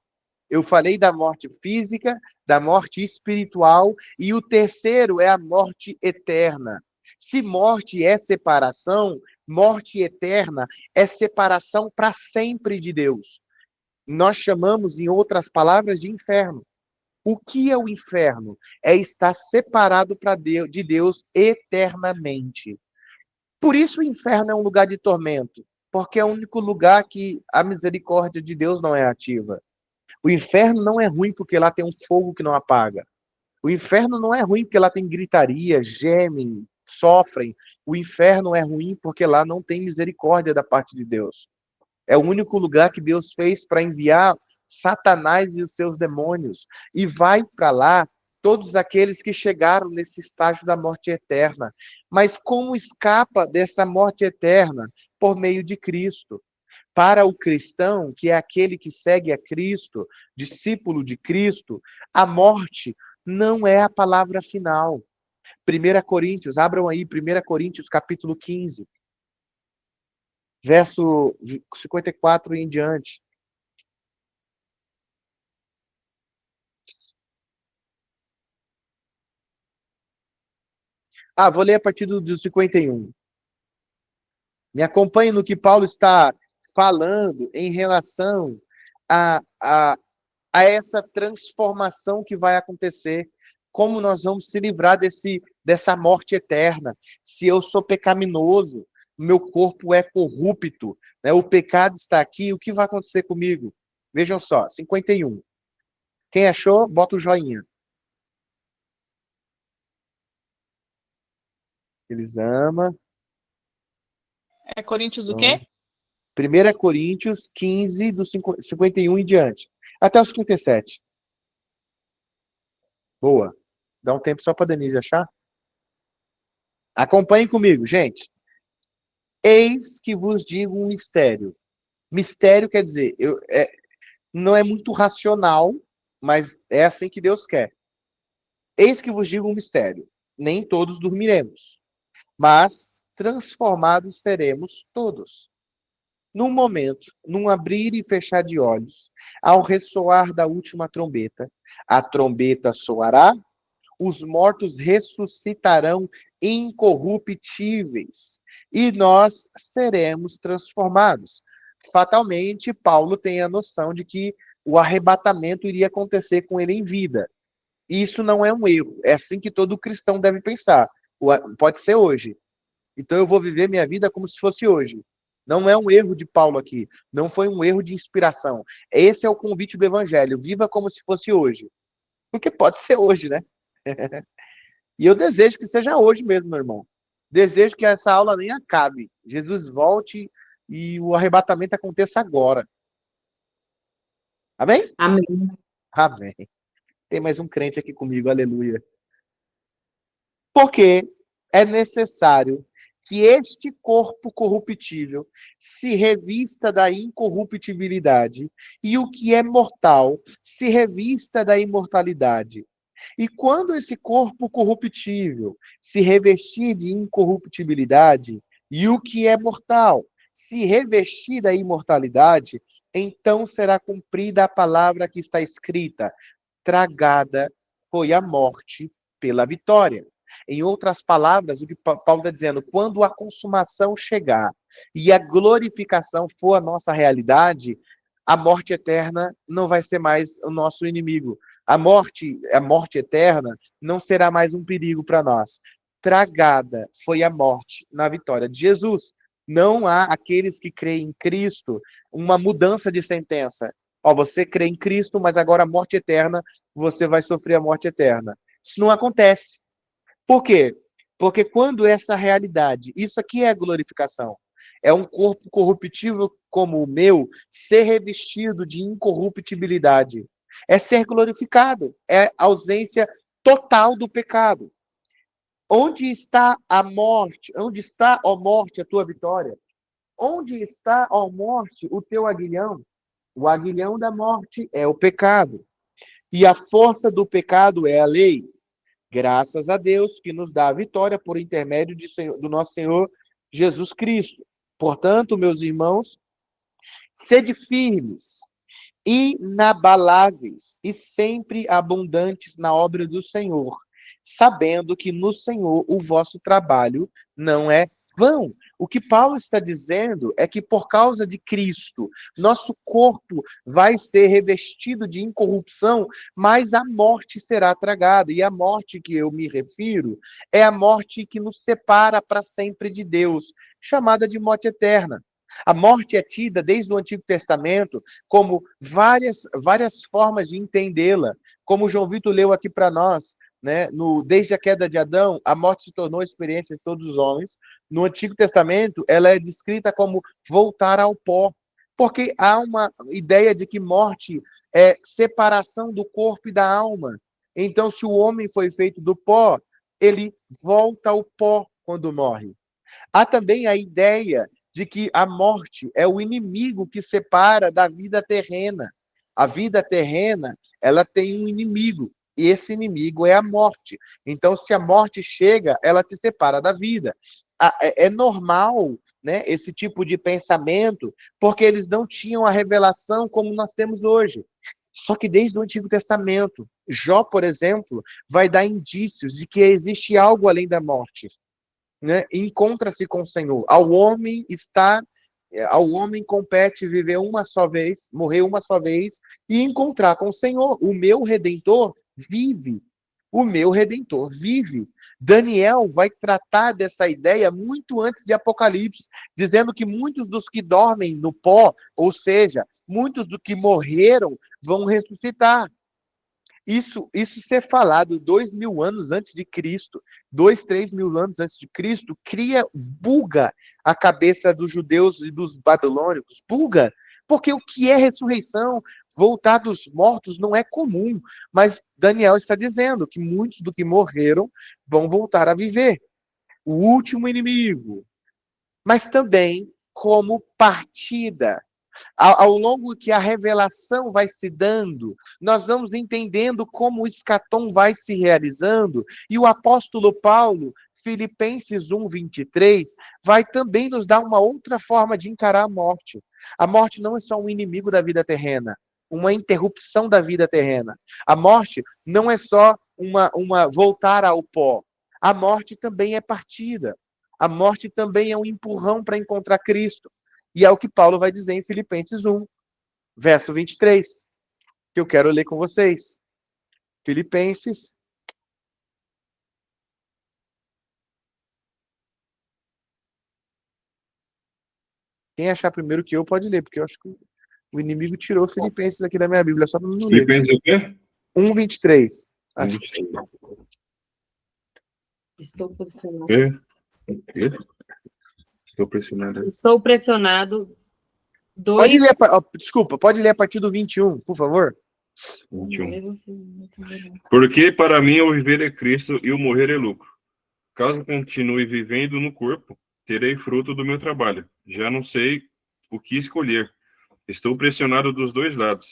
Eu falei da morte física, da morte espiritual, e o terceiro é a morte eterna. Se morte é separação, morte eterna é separação para sempre de Deus. Nós chamamos, em outras palavras, de inferno. O que é o inferno? É estar separado de Deus eternamente. Por isso o inferno é um lugar de tormento, porque é o único lugar que a misericórdia de Deus não é ativa. O inferno não é ruim porque lá tem um fogo que não apaga. O inferno não é ruim porque lá tem gritaria, gemem, sofrem. O inferno é ruim porque lá não tem misericórdia da parte de Deus. É o único lugar que Deus fez para enviar Satanás e os seus demônios. E vai para lá todos aqueles que chegaram nesse estágio da morte eterna. Mas como escapa dessa morte eterna? Por meio de Cristo. Para o cristão, que é aquele que segue a Cristo, discípulo de Cristo, a morte não é a palavra final. 1 Coríntios, abram aí, 1 Coríntios, capítulo 15, verso 54 e em diante. Vou ler a partir do 51. Me acompanhe no que Paulo está falando em relação a essa transformação que vai acontecer. Como nós vamos se livrar dessa morte eterna. Se eu sou pecaminoso, meu corpo é corrupto, né? O pecado está aqui, o que vai acontecer comigo? Vejam só, 51. Quem achou, bota o joinha. Eles amam. É Coríntios o quê? 1 Coríntios 15, do 51 em diante. Até os 57. Boa. Dá um tempo só para a Denise achar. Acompanhem comigo, gente. Eis que vos digo um mistério. Mistério quer dizer, não é muito racional, mas é assim que Deus quer. Eis que vos digo um mistério. Nem todos dormiremos, mas transformados seremos todos. Num momento, num abrir e fechar de olhos, ao ressoar da última trombeta, a trombeta soará, os mortos ressuscitarão incorruptíveis, e nós seremos transformados. Fatalmente, Paulo tem a noção de que o arrebatamento iria acontecer com ele em vida. Isso não é um erro, é assim que todo cristão deve pensar. Pode ser hoje. Então eu vou viver minha vida como se fosse hoje. Não é um erro de Paulo aqui. Não foi um erro de inspiração. Esse é o convite do Evangelho. Viva como se fosse hoje. Porque pode ser hoje, né? E eu desejo que seja hoje mesmo, meu irmão. Desejo que essa aula nem acabe. Jesus volte e o arrebatamento aconteça agora. Amém? Amém. Amém. Tem mais um crente aqui comigo, aleluia. Porque é necessário que este corpo corruptível se revista da incorruptibilidade e o que é mortal se revista da imortalidade. E quando esse corpo corruptível se revestir de incorruptibilidade e o que é mortal se revestir da imortalidade, então será cumprida a palavra que está escrita: tragada foi a morte pela vitória. Em outras palavras, o que Paulo está dizendo, quando a consumação chegar e a glorificação for a nossa realidade, a morte eterna não vai ser mais o nosso inimigo. A morte eterna não será mais um perigo para nós. Tragada foi a morte na vitória de Jesus. Não há aqueles que creem em Cristo uma mudança de sentença. Você crê em Cristo, mas agora a morte eterna, você vai sofrer a morte eterna. Isso não acontece. Por quê? Porque quando essa realidade, isso aqui é a glorificação, é um corpo corruptível como o meu, ser revestido de incorruptibilidade. É ser glorificado, é a ausência total do pecado. Onde está a morte? Onde está, ó morte, a tua vitória? Onde está, ó morte, o teu aguilhão? O aguilhão da morte é o pecado. E a força do pecado é a lei. Graças a Deus que nos dá a vitória por intermédio do nosso Senhor Jesus Cristo. Portanto, meus irmãos, sede firmes, inabaláveis e sempre abundantes na obra do Senhor, sabendo que no Senhor o vosso trabalho não é vão. O que Paulo está dizendo é que por causa de Cristo, nosso corpo vai ser revestido de incorrupção, mas a morte será tragada. E a morte que eu me refiro é a morte que nos separa para sempre de Deus, chamada de morte eterna. A morte é tida desde o Antigo Testamento como várias formas de entendê-la. Como o João Vitor leu aqui para nós, né? Desde a queda de Adão, a morte se tornou a experiência de todos os homens. No Antigo Testamento, ela é descrita como voltar ao pó, porque há uma ideia de que morte é separação do corpo e da alma. Então, se o homem foi feito do pó, ele volta ao pó quando morre. Há também a ideia de que a morte é o inimigo que separa da vida terrena. A vida terrena, ela tem um inimigo, e esse inimigo é a morte. Então, se a morte chega, ela te separa da vida. É normal, né, esse tipo de pensamento, porque eles não tinham a revelação como nós temos hoje. Só que desde o Antigo Testamento, Jó, por exemplo, vai dar indícios de que existe algo além da morte, né? Encontra-se com o Senhor. Ao homem compete viver uma só vez, morrer uma só vez e encontrar com o Senhor. O meu Redentor vive. O meu Redentor vive. Daniel vai tratar dessa ideia muito antes de Apocalipse, dizendo que muitos dos que dormem no pó, ou seja, muitos dos que morreram, vão ressuscitar. Isso ser falado 2.000 anos antes de Cristo, 3.000 anos antes de Cristo, buga a cabeça dos judeus e dos babilônicos, buga, porque o que é ressurreição, voltar dos mortos, não é comum, mas Daniel está dizendo que muitos do que morreram vão voltar a viver. O último inimigo, mas também como partida. Ao longo que a revelação vai se dando, nós vamos entendendo como o escatom vai se realizando, e o apóstolo Paulo, Filipenses 1:23, vai também nos dar uma outra forma de encarar a morte. A morte não é só um inimigo da vida terrena, uma interrupção da vida terrena. A morte não é só uma voltar ao pó. A morte também é partida. A morte também é um empurrão para encontrar Cristo. E é o que Paulo vai dizer em Filipenses 1, verso 23, que eu quero ler com vocês. Filipenses. Quem achar primeiro que eu pode ler, porque eu acho que o inimigo tirou Filipenses aqui da minha Bíblia, só para não ler. Filipenses o quê? 1:23. Estou pressionado. Quê? Estou pressionado. Estou pressionado. Pode ler, desculpa, pode ler a partir do 21, por favor? 21. Porque para mim o viver é Cristo e o morrer é lucro. Caso continue vivendo no corpo, terei fruto do meu trabalho. Já não sei o que escolher. Estou pressionado dos dois lados.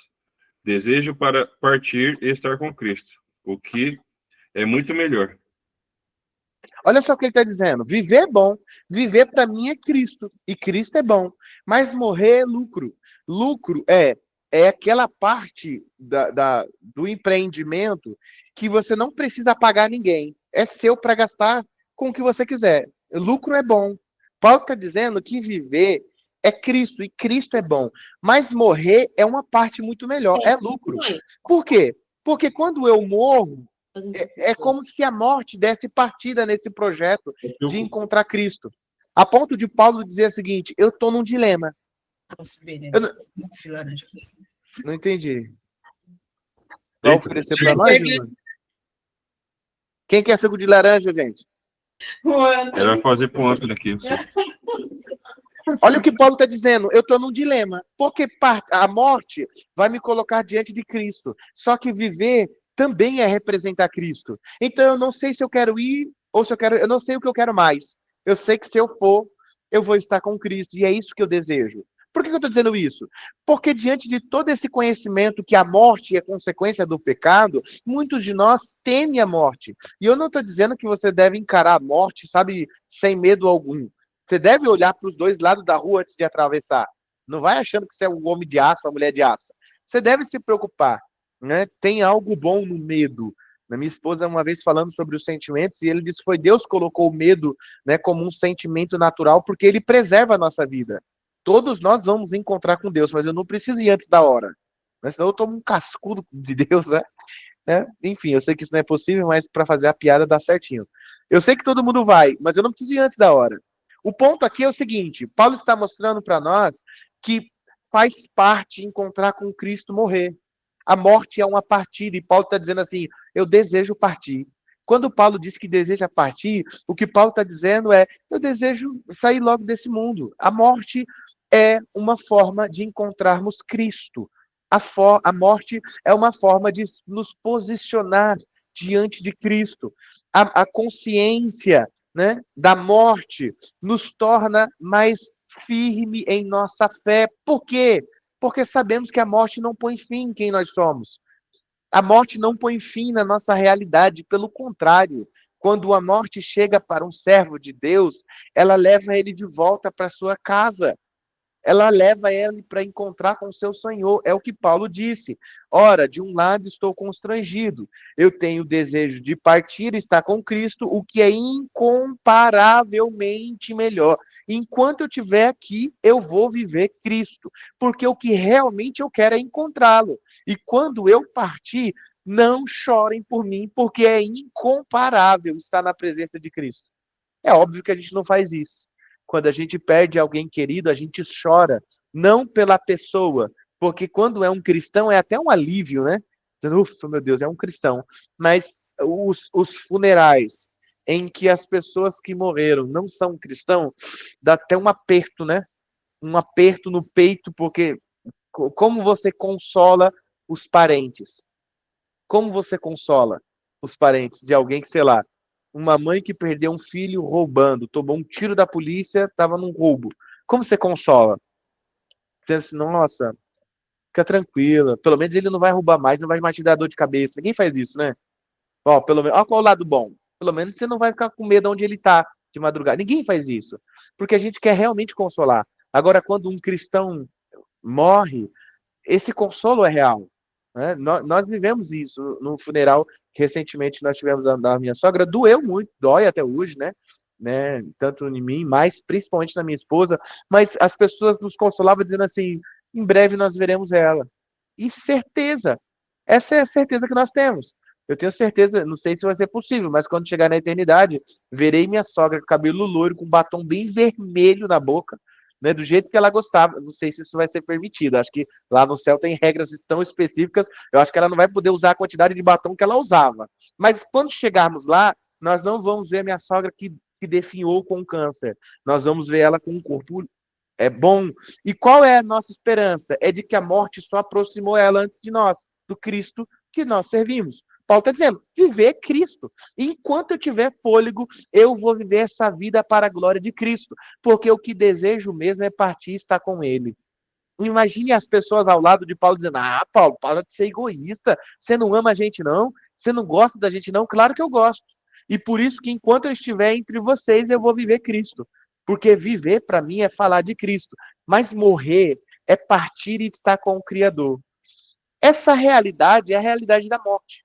Desejo para partir e estar com Cristo, o que é muito melhor. Olha só o que ele está dizendo. Viver é bom. Viver para mim é Cristo. E Cristo é bom. Mas morrer é lucro. Lucro é aquela parte do empreendimento que você não precisa pagar ninguém. É seu para gastar com o que você quiser. Lucro é bom. Paulo está dizendo que viver é Cristo. E Cristo é bom. Mas morrer é uma parte muito melhor. É lucro. Por quê? Porque quando eu morro, é como se a morte desse partida nesse projeto de encontrar Cristo. A ponto de Paulo dizer o seguinte: eu estou num dilema. Não entendi. Vai oferecer para nós, Gilmar? Quem quer suco de laranja, gente? Ele vai fazer pro Antônio aqui. Olha o que Paulo está dizendo. Eu estou num dilema. Porque a morte vai me colocar diante de Cristo. Só que viver também é representar Cristo. Então eu não sei se eu quero ir ou se eu quero. Eu não sei o que eu quero mais. Eu sei que se eu for, eu vou estar com Cristo. E é isso que eu desejo. Por que eu estou dizendo isso? Porque diante de todo esse conhecimento que a morte é consequência do pecado, muitos de nós temem a morte. E eu não estou dizendo que você deve encarar a morte, sabe, sem medo algum. Você deve olhar para os dois lados da rua antes de atravessar. Não vai achando que você é um homem de aço, uma mulher de aço. Você deve se preocupar, né? Tem algo bom no medo. Minha esposa, uma vez falando sobre os sentimentos, e ele disse que foi Deus que colocou o medo, né, como um sentimento natural, porque ele preserva a nossa vida. Todos nós vamos encontrar com Deus, mas eu não preciso ir antes da hora. Né? Senão eu tomo um cascudo de Deus, né? Enfim, eu sei que isso não é possível, mas para fazer a piada dá certinho. Eu sei que todo mundo vai, mas eu não preciso ir antes da hora. O ponto aqui é o seguinte: Paulo está mostrando para nós que faz parte encontrar com Cristo morrer. A morte é uma partida, e Paulo está dizendo assim: eu desejo partir. Quando Paulo diz que deseja partir, o que Paulo está dizendo é: eu desejo sair logo desse mundo. A morte é uma forma de encontrarmos Cristo. A morte é uma forma de nos posicionar diante de Cristo. A consciência, né, da morte nos torna mais firme em nossa fé. Por quê? Porque sabemos que a morte não põe fim em quem nós somos. A morte não põe fim na nossa realidade, pelo contrário, quando a morte chega para um servo de Deus, ela leva ele de volta para sua casa. Ela leva ele para encontrar com o seu Senhor. É o que Paulo disse. Ora, de um lado estou constrangido. Eu tenho o desejo de partir e estar com Cristo, o que é incomparavelmente melhor. Enquanto eu estiver aqui, eu vou viver Cristo, porque o que realmente eu quero é encontrá-lo. E quando eu partir, não chorem por mim, porque é incomparável estar na presença de Cristo. É óbvio que a gente não faz isso. Quando a gente perde alguém querido, a gente chora, não pela pessoa, porque quando é um cristão é até um alívio, né? Ufa, meu Deus, é um cristão. Mas os funerais em que as pessoas que morreram não são cristãos, dá até um aperto, né? Um aperto no peito, porque como você consola os parentes? Como você consola os parentes de alguém que, sei lá, uma mãe que perdeu um filho roubando, tomou um tiro da polícia, estava num roubo. Como você consola? Você diz assim, nossa, fica tranquila, pelo menos ele não vai roubar mais, não vai mais te dar dor de cabeça. Ninguém faz isso, né? Ó, pelo menos, ó, qual é o lado bom? Pelo menos você não vai ficar com medo onde ele está de madrugada. Ninguém faz isso, porque a gente quer realmente consolar. Agora, quando um cristão morre, esse consolo é real. Né? Nós vivemos isso no funeral que recentemente nós tivemos da minha sogra. Doeu muito, dói até hoje, né? Tanto em mim, mas principalmente na minha esposa. Mas as pessoas nos consolavam dizendo assim: em breve nós veremos ela. E certeza, essa é a certeza que nós temos. Eu tenho certeza, não sei se vai ser possível, mas quando chegar na eternidade, verei minha sogra com cabelo loiro, com batom bem vermelho na boca, né, do jeito que ela gostava. Não sei se isso vai ser permitido. Acho que lá no céu tem regras tão específicas. Eu acho que ela não vai poder usar a quantidade de batom que ela usava. Mas quando chegarmos lá, nós não vamos ver a minha sogra que definhou com câncer. Nós vamos ver ela com um corpo bom. E qual é a nossa esperança? É de que a morte só aproximou ela antes de nós, do Cristo que nós servimos. Paulo está dizendo, viver Cristo. Enquanto eu tiver fôlego, eu vou viver essa vida para a glória de Cristo, porque o que desejo mesmo é partir e estar com Ele. Imagine as pessoas ao lado de Paulo dizendo, Paulo, para de ser egoísta, você não ama a gente não? Você não gosta da gente não? Claro que eu gosto. E por isso que enquanto eu estiver entre vocês, eu vou viver Cristo. Porque viver para mim é falar de Cristo, mas morrer é partir e estar com o Criador. Essa realidade é a realidade da morte.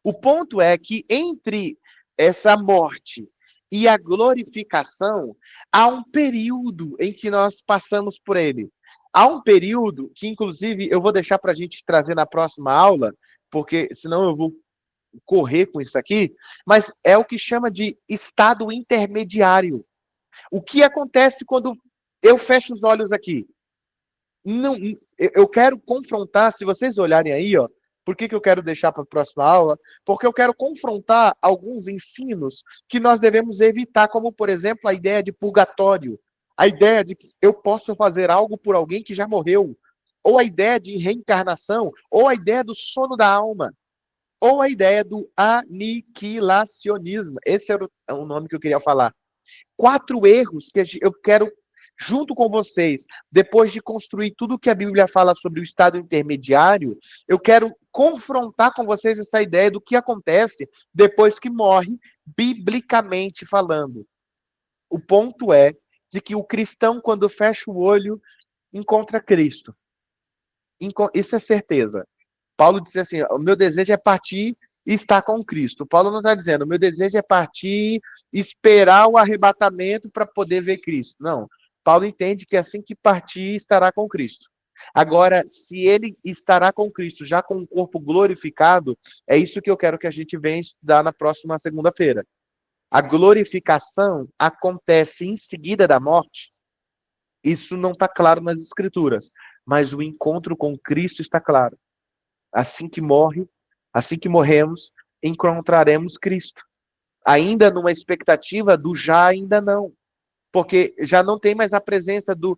O ponto é que entre essa morte e a glorificação, há um período em que nós passamos por ele. Há um período que, inclusive, eu vou deixar para a gente trazer na próxima aula, porque senão eu vou correr com isso aqui, mas é o que chama de estado intermediário. O que acontece quando eu fecho os olhos aqui? Não, eu quero confrontar, se vocês olharem aí, ó, por que eu quero deixar para a próxima aula? Porque eu quero confrontar alguns ensinos que nós devemos evitar, como, por exemplo, a ideia de purgatório, a ideia de que eu posso fazer algo por alguém que já morreu, ou a ideia de reencarnação, ou a ideia do sono da alma, ou a ideia do aniquilacionismo. Esse era o nome que eu queria falar. 4 erros que eu quero, junto com vocês, depois de construir tudo que a Bíblia fala sobre o estado intermediário, eu quero confrontar com vocês essa ideia do que acontece depois que morre, biblicamente falando. O ponto é de que o cristão, quando fecha o olho, encontra Cristo. Isso é certeza. Paulo diz assim, o meu desejo é partir e estar com Cristo. Paulo não está dizendo, o meu desejo é partir, esperar o arrebatamento para poder ver Cristo. Não. Paulo entende que assim que partir, estará com Cristo. Agora, se ele estará com Cristo, já com o corpo glorificado, é isso que eu quero que a gente venha estudar na próxima segunda-feira. A glorificação acontece em seguida da morte. Isso não está claro nas Escrituras, mas o encontro com Cristo está claro. Assim que morremos, encontraremos Cristo. Ainda numa expectativa do já ainda não. Porque já não tem mais a presença do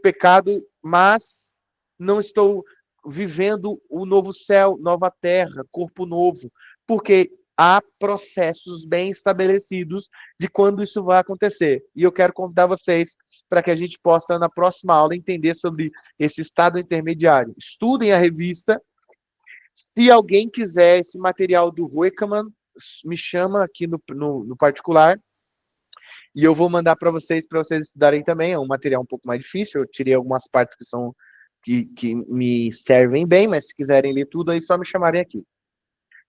pecado, mas não estou vivendo o novo céu, nova terra, corpo novo. porque há processos bem estabelecidos de quando isso vai acontecer. E eu quero convidar vocês para que a gente possa, na próxima aula, entender sobre esse estado intermediário. Estudem a revista. Se alguém quiser esse material do Rueckmann, me chama aqui no particular, e eu vou mandar para vocês estudarem também. É um material um pouco mais difícil, eu tirei algumas partes que me servem bem, mas se quiserem ler tudo, aí só me chamarem aqui.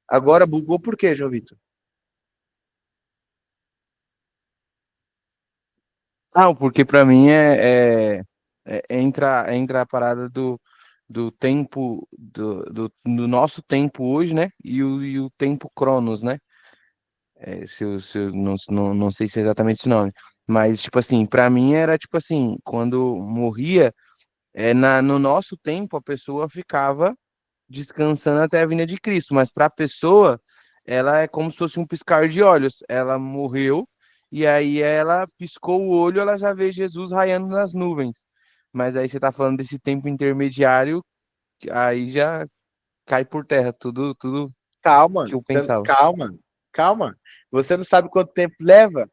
Agora bugou por quê, João Vitor? Não, porque para mim entra a parada do tempo, do nosso tempo hoje, né? E o tempo Cronos, né? Se eu não sei se é exatamente esse nome. Mas, tipo assim, para mim era tipo assim, quando morria, no nosso tempo a pessoa ficava descansando até a vinda de Cristo, mas para a pessoa, ela é como se fosse um piscar de olhos. Ela morreu e aí ela piscou o olho, ela já vê Jesus raiando nas nuvens. Mas aí você tá falando desse tempo intermediário, aí já cai por terra tudo Calma, que eu pensava. calma. Você não sabe quanto tempo leva?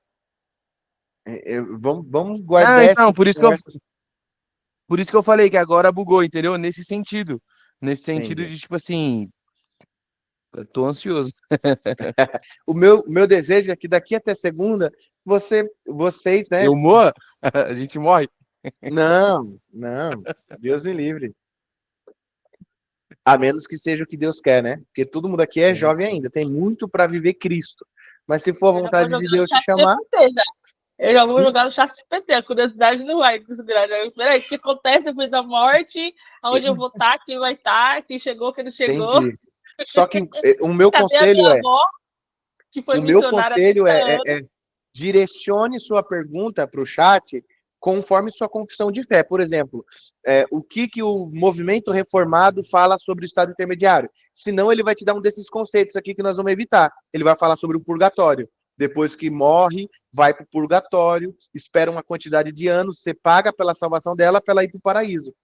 Vamos Não, guardar então, essas conversas. por isso que eu falei que agora bugou, entendeu? Nesse sentido. Nesse sentido Entendi. de, tipo assim, eu tô ansioso. O meu desejo é que daqui até segunda, vocês, né? Eu morro? A gente morre? Não, Deus me livre. A menos que seja o que Deus quer, né? Porque todo mundo aqui é Sim. jovem ainda, tem muito para viver Cristo. Mas se for a Eu já vou vontade jogar de no Deus te chat chamar, GPT, já. Eu já vou jogar no chat GPT, a curiosidade não vai considerar. Peraí, o que acontece depois da morte? Aonde eu vou estar? Quem vai estar? Quem chegou? Quem não chegou? entendi. Só que o meu Cadê a conselho minha é, avó, que foi o meu missionária há conselho 30 é, anos? direcione sua pergunta para o chat conforme sua confissão de fé. Por exemplo, o que o movimento reformado fala sobre o estado intermediário? Senão ele vai te dar um desses conceitos aqui que nós vamos evitar. Ele vai falar sobre o purgatório. Depois que morre, vai para o purgatório, espera uma quantidade de anos, você paga pela salvação dela para ela ir para o paraíso.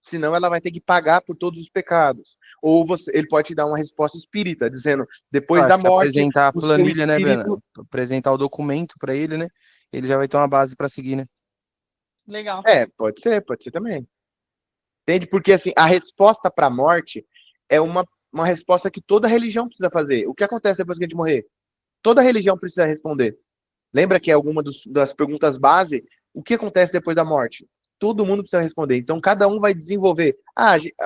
Senão ela vai ter que pagar por todos os pecados. Ou ele pode te dar uma resposta espírita, dizendo, Eu depois da acho que morte, apresentar a o seu planilha, né, espírito. Breno? Apresentar o documento para ele, né? Ele já vai ter uma base para seguir, né? Legal. Pode ser também. Entende? Porque assim, a resposta para a morte é uma resposta que toda religião precisa fazer. O que acontece depois que a gente morrer? Toda religião precisa responder. Lembra que é alguma das perguntas base? O que acontece depois da morte? Todo mundo precisa responder. Então, cada um vai desenvolver.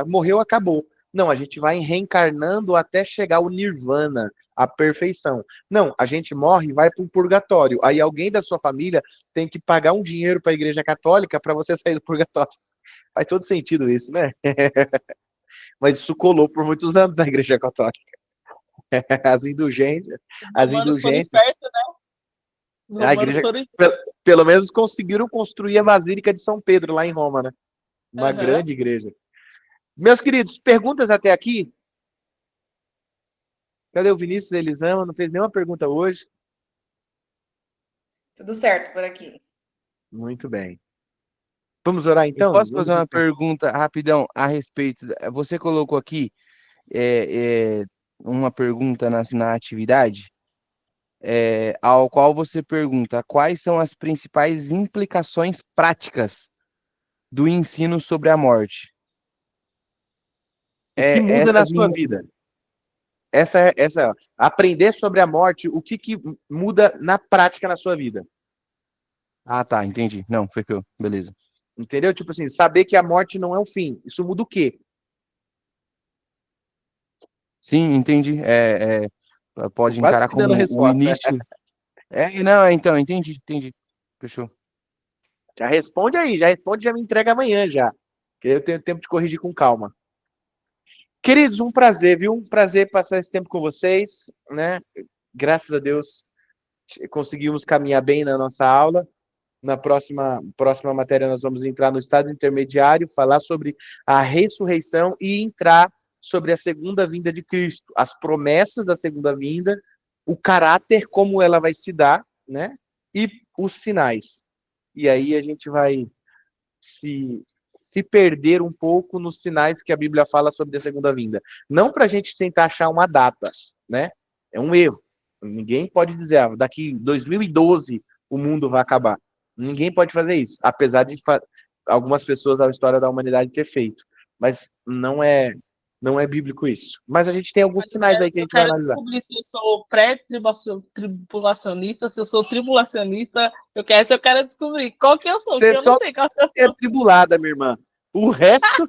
Morreu, acabou. Não, a gente vai reencarnando até chegar ao nirvana, a perfeição. Não, a gente morre e vai para o purgatório. Aí alguém da sua família tem que pagar um dinheiro para a igreja católica para você sair do purgatório. Faz todo sentido isso, né? Mas isso colou por muitos anos na igreja católica. As indulgências, Os as romanos foram indulgências. espertos, né? Os A romanos igreja, foram pelo menos conseguiram construir a Basílica de São Pedro, lá em Roma, né? Uma Aham. grande igreja. Meus queridos, perguntas até aqui? Cadê o Vinícius Elisama? Não fez nenhuma pergunta hoje. Tudo certo por aqui. Muito bem. Vamos orar Eu então? posso Vamos fazer uma encerrar. pergunta rapidão a respeito? Você colocou aqui uma pergunta na atividade, ao qual você pergunta quais são as principais implicações práticas do ensino sobre a morte. O que muda na Essas. sua vida? Aprender sobre a morte, o que muda na prática na sua vida? Ah, tá, entendi. Não, fechou. Beleza. Entendeu? Tipo assim, saber que a morte não é o fim. Isso muda o quê? Sim, entendi. Tô Pode quase encarar te dando a como o resposta. início. Não, então, entendi. Fechou. Já responde aí, já responde, já me entrega amanhã já. Que eu tenho tempo de corrigir com calma. Queridos, um prazer, viu? Um prazer passar esse tempo com vocês, né? Graças a Deus conseguimos caminhar bem na nossa aula. Na próxima matéria nós vamos entrar no estado intermediário, falar sobre a ressurreição e entrar sobre a segunda vinda de Cristo, as promessas da segunda vinda, o caráter, como ela vai se dar, né? E os sinais. E aí a gente vai se perder um pouco nos sinais que a Bíblia fala sobre a segunda vinda. Não para a gente tentar achar uma data, né? É um erro. Ninguém pode dizer, daqui 2012 o mundo vai acabar. Ninguém pode fazer isso, apesar de algumas pessoas a história da humanidade ter feito. Mas não é bíblico isso. Mas a gente tem alguns Mas sinais aí que a eu gente vai quero analisar. descobrir se eu sou pré-tribulacionista, se eu sou tribulacionista. Eu quero descobrir qual que eu sou, Você que eu não só sei qual que eu é sou. tribulada, minha irmã. O resto,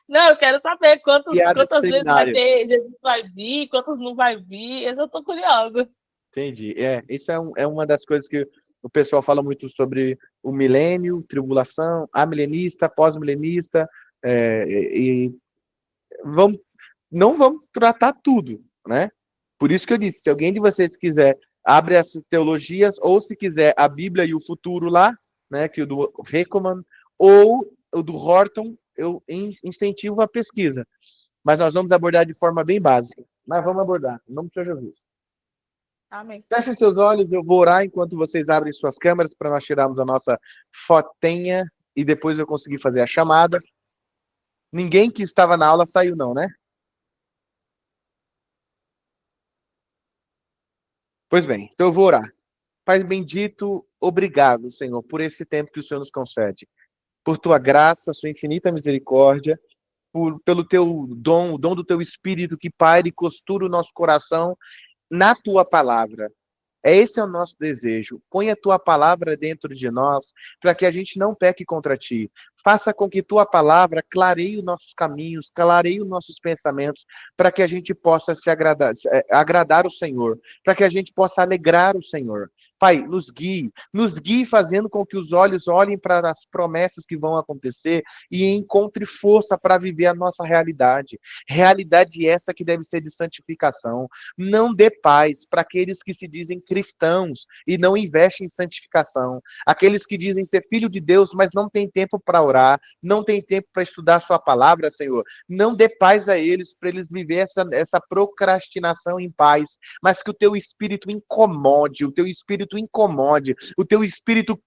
Não, eu quero saber piada de quantas vezes vai seminário. ter, Jesus vai vir, quantas não vai vir. Eu tô curiosa. Entendi. Isso é uma das coisas que o pessoal fala muito sobre o milênio, tribulação, amilenista, pós-milenista, e vamos, não vamos tratar tudo, né? Por isso que eu disse, se alguém de vocês quiser, abre essas teologias, ou se quiser a Bíblia e o futuro lá, né, que o do Recoman, ou o do Horton, eu incentivo a pesquisa. Mas nós vamos abordar de forma bem básica. Mas vamos abordar, em nome do Senhor Jesus. Amém. Fechem seus olhos, eu vou orar enquanto vocês abrem suas câmeras para nós tirarmos a nossa fotinha e depois eu conseguir fazer a chamada. Ninguém que estava na aula saiu não, né? Pois bem, então eu vou orar. Pai bendito, obrigado, Senhor, por esse tempo que o Senhor nos concede. Por tua graça, sua infinita misericórdia, pelo teu dom, o dom do teu Espírito que paira e costura o nosso coração na tua palavra. Esse é o nosso desejo. Põe a tua palavra dentro de nós, para que a gente não peque contra ti. Faça com que tua palavra clareie os nossos caminhos, clareie os nossos pensamentos, para que a gente possa agradar o Senhor, para que a gente possa alegrar o Senhor. Pai, nos guie fazendo com que os olhos olhem para as promessas que vão acontecer e encontre força para viver a nossa realidade. Realidade essa que deve ser de santificação. Não dê paz para aqueles que se dizem cristãos e não investem em santificação. Aqueles que dizem ser filho de Deus, mas não tem tempo para orar, não tem tempo para estudar a sua palavra, Senhor. Não dê paz a eles, para eles viver essa procrastinação em paz, mas que o teu espírito incomode, o teu espírito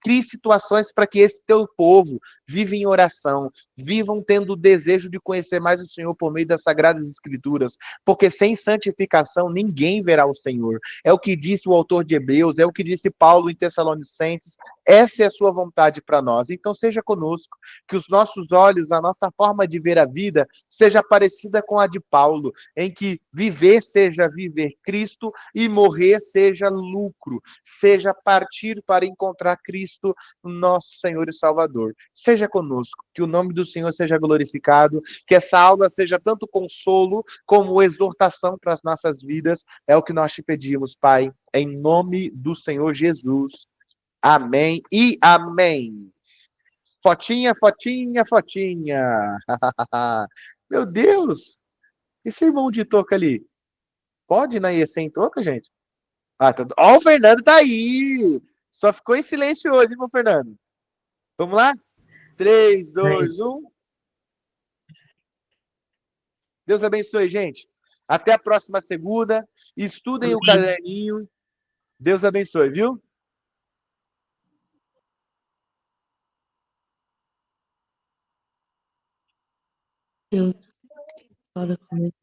crie situações para que esse teu povo viva em oração, vivam tendo o desejo de conhecer mais o Senhor por meio das Sagradas Escrituras, porque sem santificação ninguém verá o Senhor. É o que disse o autor de Hebreus, é o que disse Paulo em Tessalonicenses. Essa é a sua vontade para nós. Então seja conosco, que os nossos olhos, a nossa forma de ver a vida, seja parecida com a de Paulo, em que viver seja viver Cristo e morrer seja lucro, seja partir para encontrar Cristo, nosso Senhor e Salvador. Seja conosco, que o nome do Senhor seja glorificado, que essa aula seja tanto consolo como exortação para as nossas vidas. É o que nós te pedimos, Pai, em nome do Senhor Jesus. Amém e amém. Fotinha, fotinha, fotinha. Meu Deus! Esse irmão de touca ali, pode ir na IEC sem touca, gente? Ó, o Fernando tá aí! Só ficou em silêncio hoje, hein, meu Fernando? Vamos lá? 3, 2, 1. Deus abençoe, gente. Até a próxima segunda. Estudem o caderninho. Deus abençoe, viu? Deus, fala comigo.